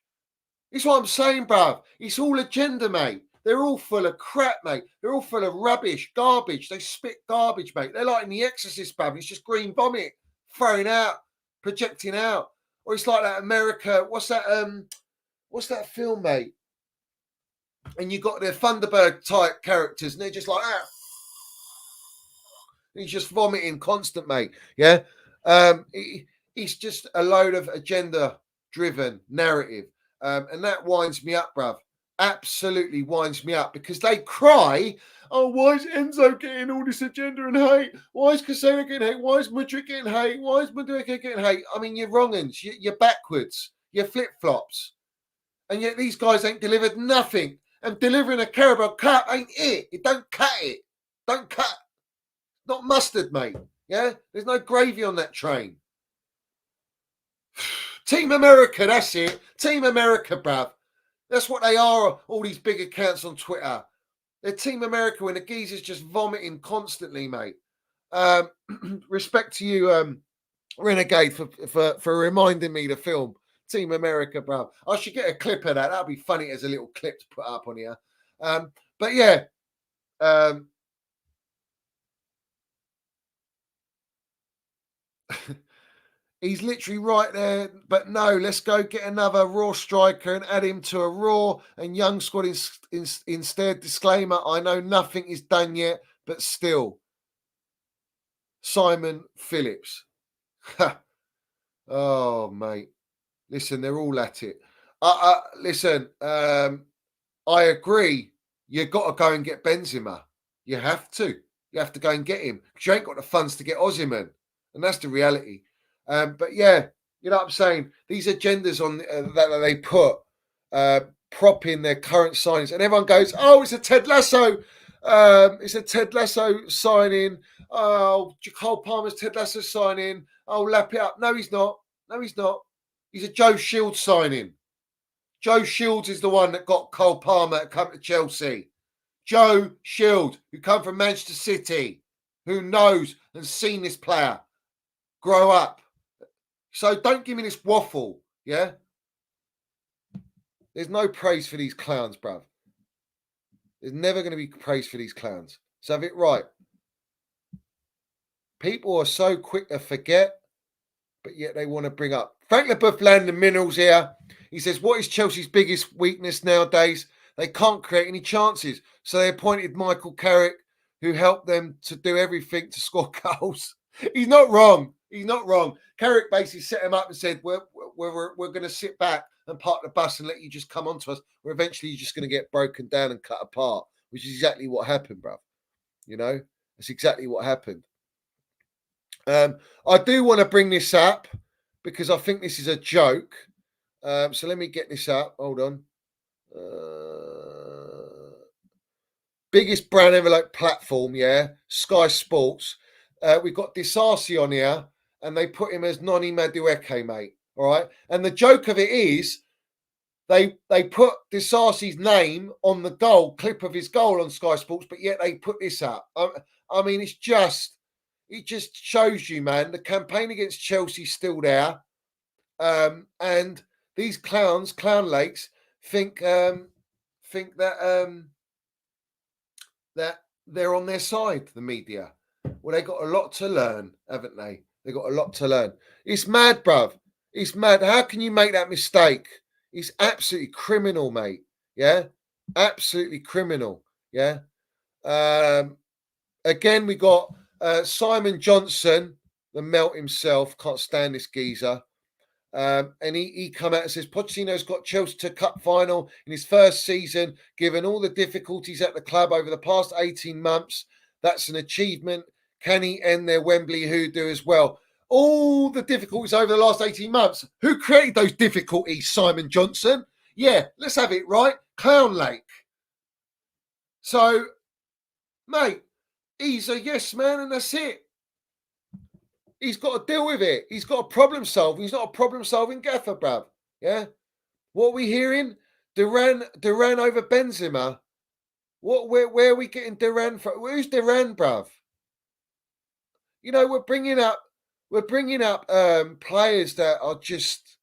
[SPEAKER 1] It's what I'm saying, bruv. It's all agenda, mate. They're all full of crap, mate. They're all full of rubbish, garbage. They spit garbage, mate. They're like in The Exorcist, bruv. It's just green vomit, throwing out, projecting out. Or it's like that America. What's that film, mate? And you got their Thunderbird type characters, and they're just like that. He's just vomiting constant, mate. Yeah. It's just a load of agenda driven narrative. And that winds me up, bruv. Absolutely winds me up because they cry, oh, why is Enzo getting all this agenda and hate? Why is Casero getting hate? Why is Mudryk getting hate? Why is Mudryk getting hate? I mean, you're wrong-uns. You're backwards. You're flip-flops. And yet these guys ain't delivered nothing. And delivering a Carabao Cup ain't it. You don't cut it. Don't cut. Not mustard, mate. Yeah? There's no gravy on that train. Team America, that's it. Team America, bruv. That's what they are, all these big accounts on Twitter. They're Team America when the geezer's just vomiting constantly, mate. Respect to you, Renegade, for reminding me to film Team America, bruv. I should get a clip of that. That'd be funny as a little clip to put up on here. But yeah. He's literally right there, but no, let's go get another Raw striker and add him to a Raw and young squad instead. Disclaimer, I know nothing is done yet, but still. Simon Phillips. Oh, mate. Listen, they're all at it. Listen, I agree. You got to go and get Benzema. You have to. You have to go and get him because you ain't got the funds to get Osimhen. And that's the reality. But yeah, you know what I'm saying? These agendas on that they put propping their current signings, and everyone goes, "Oh, it's a Ted Lasso. It's a Ted Lasso signing. Oh, Cole Palmer's Ted Lasso signing. Oh, lap it up." No, he's not. No, he's not. He's a Joe Shields signing. Joe Shields is the one that got Cole Palmer to come to Chelsea. Joe Shields, who come from Manchester City, who knows and seen this player grow up. So don't give me this waffle, yeah? There's no praise for these clowns, bruv. There's never going to be praise for these clowns. So have it right. People are so quick to forget, but yet they want to bring up. Frank LeBeouf landing minerals here. He says, what is Chelsea's biggest weakness nowadays? They can't create any chances. So they appointed Michael Carrick, who helped them to do everything to score goals. He's not wrong. He's not wrong. Carrick basically set him up and said, we're going to sit back and park the bus and let you just come onto us, where eventually you're just going to get broken down and cut apart, which is exactly what happened, bro. You know, that's exactly what happened. I do want to bring this up because I think this is a joke. So let me get this up. Hold on. Biggest brand envelope platform, yeah, Sky Sports. We've got Disasi on here, and they put him as Noni Madueke, mate. All right, and the joke of it is, they put Disasi's name on the goal clip of his goal on Sky Sports, but yet they put this up. I mean, it just shows you, man, the campaign against Chelsea's still there, and these clown lakes think that they're on their side, the media. Well, they got a lot to learn, haven't they? They got a lot to learn. It's mad, bruv. It's mad. How can you make that mistake? It's absolutely criminal, mate. Yeah, absolutely criminal. Yeah. Again, we got Simon Johnson, the melt himself. Can't stand this geezer. And he come out and says Pochettino's got Chelsea to cup final in his first season, given all the difficulties at the club over the past 18 months. That's an achievement. Can he end their Wembley hoodoo as well? All the difficulties over the last 18 months. Who created those difficulties? Simon Johnson. Yeah, let's have it right. Clown Lake. So, mate, he's a yes man and that's it. He's got to deal with it. He's got a problem solving. He's not a problem solving gaffer, bruv. Yeah. What are we hearing? Duran over Benzema. Where are we getting Duran from? Who's Duran, bruv? You know, we're bringing up players that are just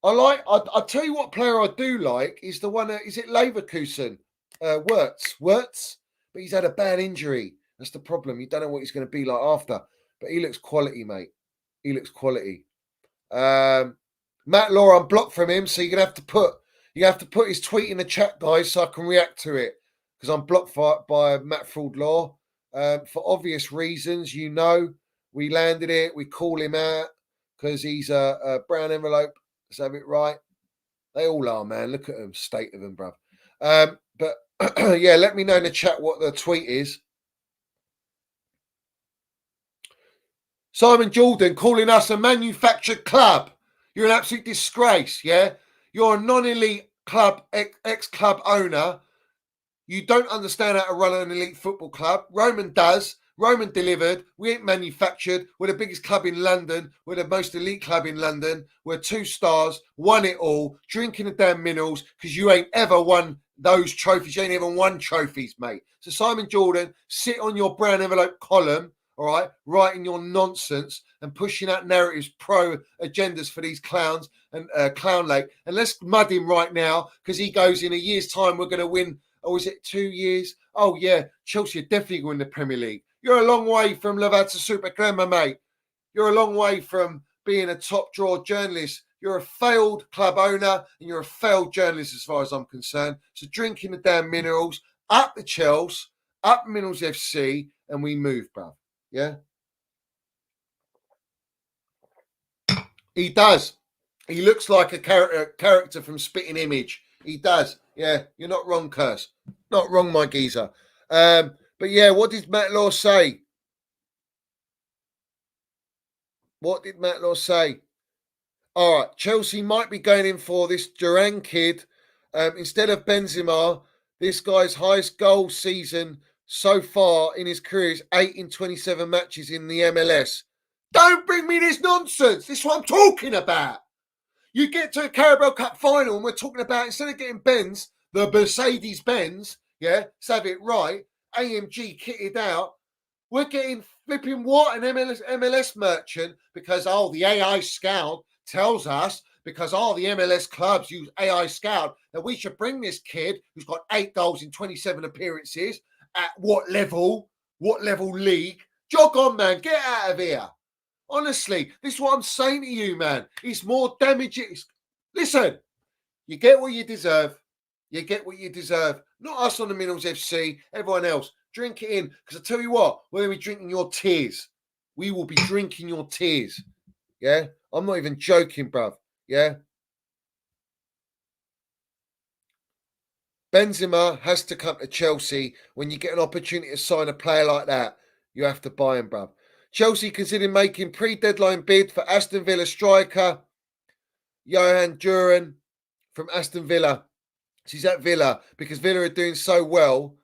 [SPEAKER 1] I'll tell you what player I do like is the one, is it Leverkusen? Wirtz. But he's had a bad injury. That's the problem. You don't know what he's going to be like after. But he looks quality, mate. He looks quality. Matt Law, I'm blocked from him, so you're gonna have to put his tweet in the chat, guys, so I can react to it because I'm blocked by Matt Fraud Law for obvious reasons. You know, we landed it. We call him out because he's a brown envelope. Let's have it right. They all are, man. Look at them, state of them, bruv. But yeah, let me know in the chat what the tweet is. Simon Jordan calling us a manufactured club. You're an absolute disgrace, yeah? You're a non-elite club, ex-club owner. You don't understand how to run an elite football club. Roman does. Roman delivered. We ain't manufactured. We're the biggest club in London. We're the most elite club in London. We're 2 stars, won it all, drinking the damn minerals because you ain't ever won those trophies. You ain't even won trophies, mate. So Simon Jordan, sit on your brown envelope column, all right, writing your nonsense and pushing out narratives, pro agendas for these clowns and Clown Lake. And let's mud him right now because he goes in a year's time, we're going to win. Or is it 2 years? Oh, yeah, Chelsea are definitely going to win the Premier League. You're a long way from Lavazza Super Crema, mate. You're a long way from being a top draw journalist. You're a failed club owner and you're a failed journalist as far as I'm concerned. So drinking the damn minerals, up the Chels, up Minerals FC, and we move, bruv. Yeah? He does. He looks like a character from Spitting Image. He does. Yeah, you're not wrong, Curse. Not wrong, my geezer. But yeah, what did Matt Law say? What did Matt Law say? All right, Chelsea might be going in for this Duran kid. Instead of Benzema, this guy's highest goal season so far in his career is 8 in 27 matches in the MLS. Don't bring me this nonsense. This is what I'm talking about. You get to a Carabao Cup final and we're talking about, instead of getting Benz, the Mercedes-Benz, yeah, let's have it right, AMG kitted out, we're getting flipping what? An MLS merchant because, the AI scout tells us, because the MLS clubs use AI scout, that we should bring this kid who's got 8 goals in 27 appearances at what level league? Jog on, man. Get out of here. Honestly, this is what I'm saying to you, man. It's more damaging. Listen, you get what you deserve. You get what you deserve. Not us on the Minerals FC, everyone else. Drink it in. Because I tell you what, we're going to be drinking your tears. We will be drinking your tears. Yeah? I'm not even joking, bruv. Yeah? Benzema has to come to Chelsea. When you get an opportunity to sign a player like that, you have to buy him, bruv. Chelsea considering making pre-deadline bid for Aston Villa striker Johan Duran from Aston Villa. She's at Villa because Villa are doing so well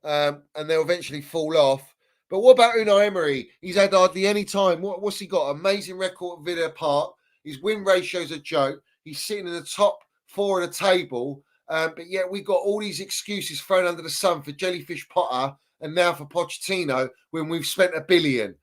[SPEAKER 1] and they'll eventually fall off. But what about Unai Emery? He's had hardly any time. What's he got? Amazing record at Villa Park. His win ratio's a joke. He's sitting in the top 4 of the table. But yet we got all these excuses thrown under the sun for Jellyfish Potter and now for Pochettino when we've spent $1 billion.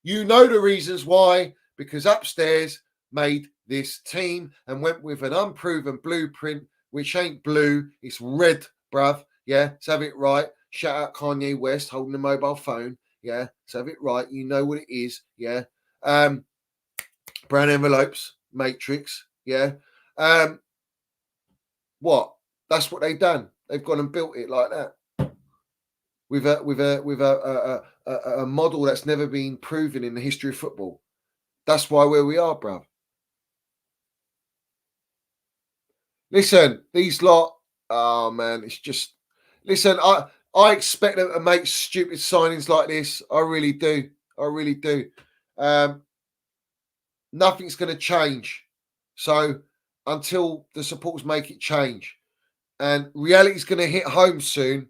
[SPEAKER 1] You know the reasons why, because upstairs made this team and went with an unproven blueprint, which ain't blue, it's red, bruv. Yeah, let's have it right. Shout out Kanye West holding a mobile phone. Yeah, let's have it right. You know what it is. Yeah. Brown envelopes, matrix. Yeah. What? That's what they've done. They've gone and built it like that. With a model that's never been proven in the history of football. That's why where we are, bruv. Listen, these lot, oh man, it's just, listen, I expect them to make stupid signings like this. I really do. I really do. Nothing's going to change. So until the supporters make it change, and reality's going to hit home soon,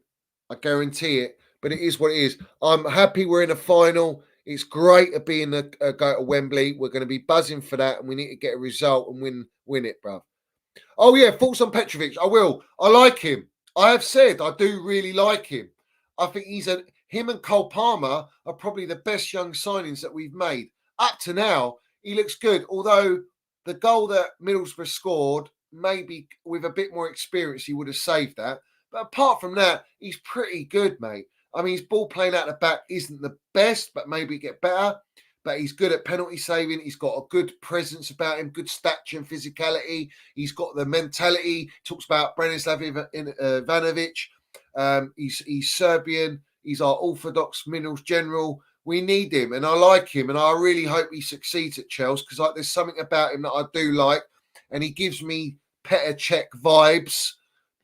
[SPEAKER 1] I guarantee it. But it is what it is. I'm happy we're in a final. It's great to be in go to Wembley. We're going to be buzzing for that, and we need to get a result and win it, bruv. Oh yeah, thoughts on Petrovic. I will. I like him. I have said I do really like him. I think him and Cole Palmer are probably the best young signings that we've made up to now. He looks good, although the goal that Middlesbrough scored, maybe with a bit more experience, he would have saved that. But apart from that, he's pretty good, mate. I mean, his ball playing out the back isn't the best, but maybe get better. But he's good at penalty saving. He's got a good presence about him, good stature and physicality. He's got the mentality. Talks about Branislav Ivanovic. He's Serbian. He's our orthodox Minerals general. We need him, and I like him, and I really hope he succeeds at Chels because there's something about him that I do like, and he gives me Petr Cech vibes,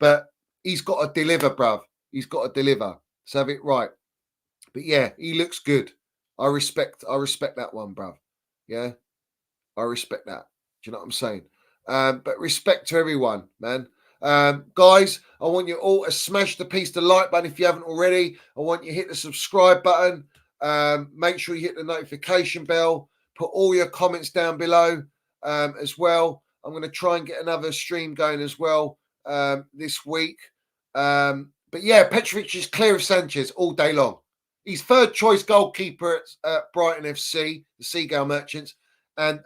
[SPEAKER 1] but he's got to deliver, bruv. He's got to deliver. So have it right. But yeah, he looks good. I respect that one, bruv. Yeah, I respect that. Do you know what I'm saying? But respect to everyone, man. Guys, I want you all to smash the like button if you haven't already. I want you to hit the subscribe button. Make sure you hit the notification bell. Put all your comments down below as well. I'm going to try and get another stream going as well this week. But yeah, Petrovic is clear of Sanchez all day long. He's third choice goalkeeper at Brighton FC, the Seagull Merchants, and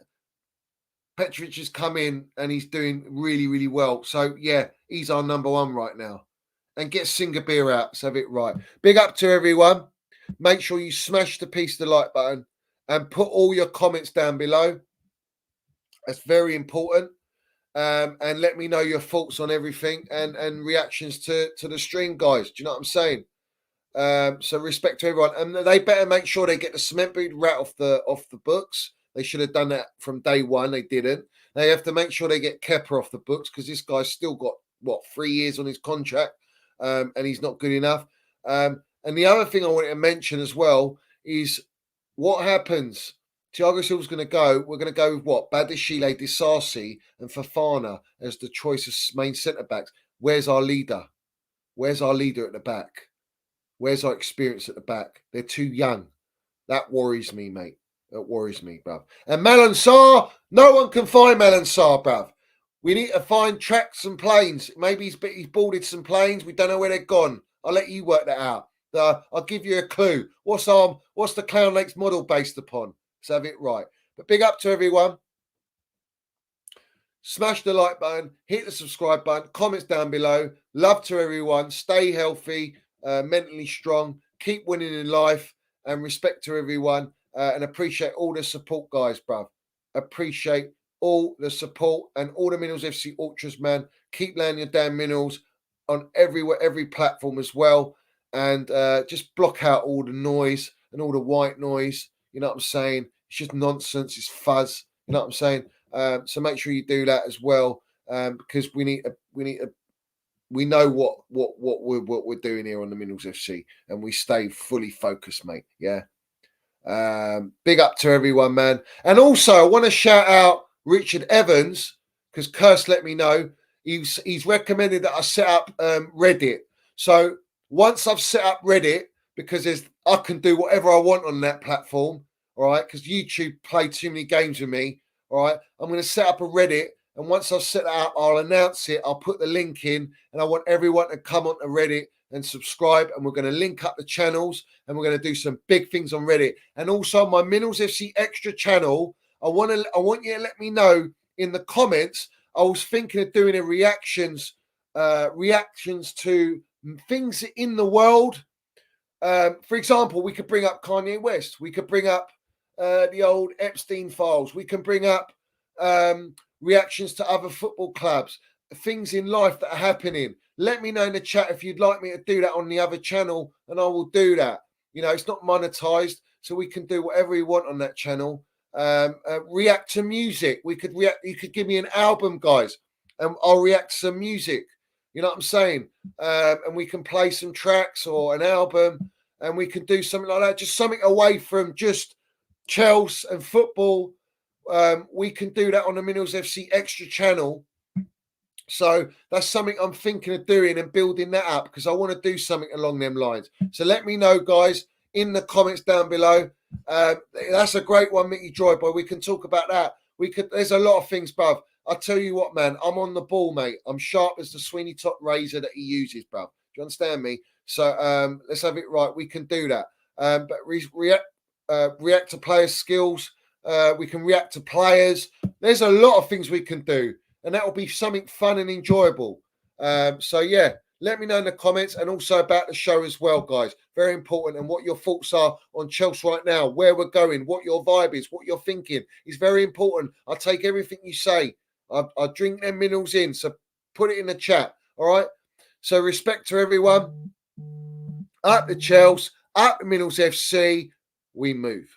[SPEAKER 1] Petrovic has come in and he's doing really, really well. So yeah, he's our number one right now. And get Singapore out, so have it right. Big up to everyone. Make sure you smash the like button and put all your comments down below. That's very important. And let me know your thoughts on everything and reactions to the stream, guys. Do you know what I'm saying? So respect to everyone. And they better make sure they get the cement boot rat off the books. They should have done that from day one. They didn't. They have to make sure they get Kepa off the books because this guy's still got, 3 years on his contract and he's not good enough. And the other thing I wanted to mention as well is what happens. Thiago Silva's going to go. We're going to go with what? Badiashile, Disasi and Fofana as the choice of main centre-backs. Where's our leader? Where's our leader at the back? Where's our experience at the back? They're too young. That worries me, mate. That worries me, bruv. And Malan Sarr, no one can find Malan Sarr, bruv. We need to find tracks and planes. Maybe he's boarded some planes. We don't know where they're gone. I'll let you work that out. I'll give you a clue. What's the Clown Lakes model based upon? So have it right. But big up to everyone. Smash the like button. Hit the subscribe button. Comments down below. Love to everyone. Stay healthy. Mentally strong, keep winning in life, and respect to everyone, and appreciate all the support, guys, bruv. Appreciate all the support and all the Minerals FC Ultras, man. Keep landing your damn Minerals on every platform as well, and just block out all the noise and all the white noise. You know what I'm saying? It's just nonsense. It's fuzz. You know what I'm saying? So make sure you do that as well, because we need a we know what we're doing here on the Minerals FC, and we stay fully focused, mate. Yeah. Big up to everyone, man. And also, I want to shout out Richard Evans because Kirst let me know he's recommended that I set up Reddit. So once I've set up Reddit, because I can do whatever I want on that platform. All right, because YouTube played too many games with me. All right, I'm going to set up a Reddit. And once I've set that up, I'll announce it. I'll put the link in, and I want everyone to come onto Reddit and subscribe. And we're going to link up the channels, and we're going to do some big things on Reddit. And also my Minerals FC Extra channel. I want you to let me know in the comments. I was thinking of doing a reactions to things in the world. For example, we could bring up Kanye West. We could bring up the old Epstein files. We can bring up reactions to other football clubs, things in life that are happening. Let me know in the chat if you'd like me to do that on the other channel, and I will do that. You know, it's not monetized, so we can do whatever we want on that channel. React to music. We could react. You could give me an album, guys, and I'll react to some music. You know what I'm saying? And we can play some tracks or an album, and we can do something like that. Just something away from just Chels and football. We can do that on the Minerals FC Extra channel. So that's something I'm thinking of doing and building that up because I want to do something along them lines. So let me know, guys, in the comments down below. That's a great one, Mickey Joy Boy. We can talk about that. There's a lot of things, bruv. I'll tell you what, man. I'm on the ball, mate. I'm sharp as the Sweeney Todd razor that he uses, bruv. Do you understand me? So let's have it right. We can do that. But react to players' skills. We can react to players. There's a lot of things we can do, and that will be something fun and enjoyable. So yeah, let me know in the comments, and also about the show as well, guys. Very important, and what your thoughts are on Chelsea right now, where we're going, what your vibe is, what you're thinking is very important. I take everything you say. I drink them minerals in, so put it in the chat. All right. So respect to everyone. Up the Chels, up the Middles FC. We move.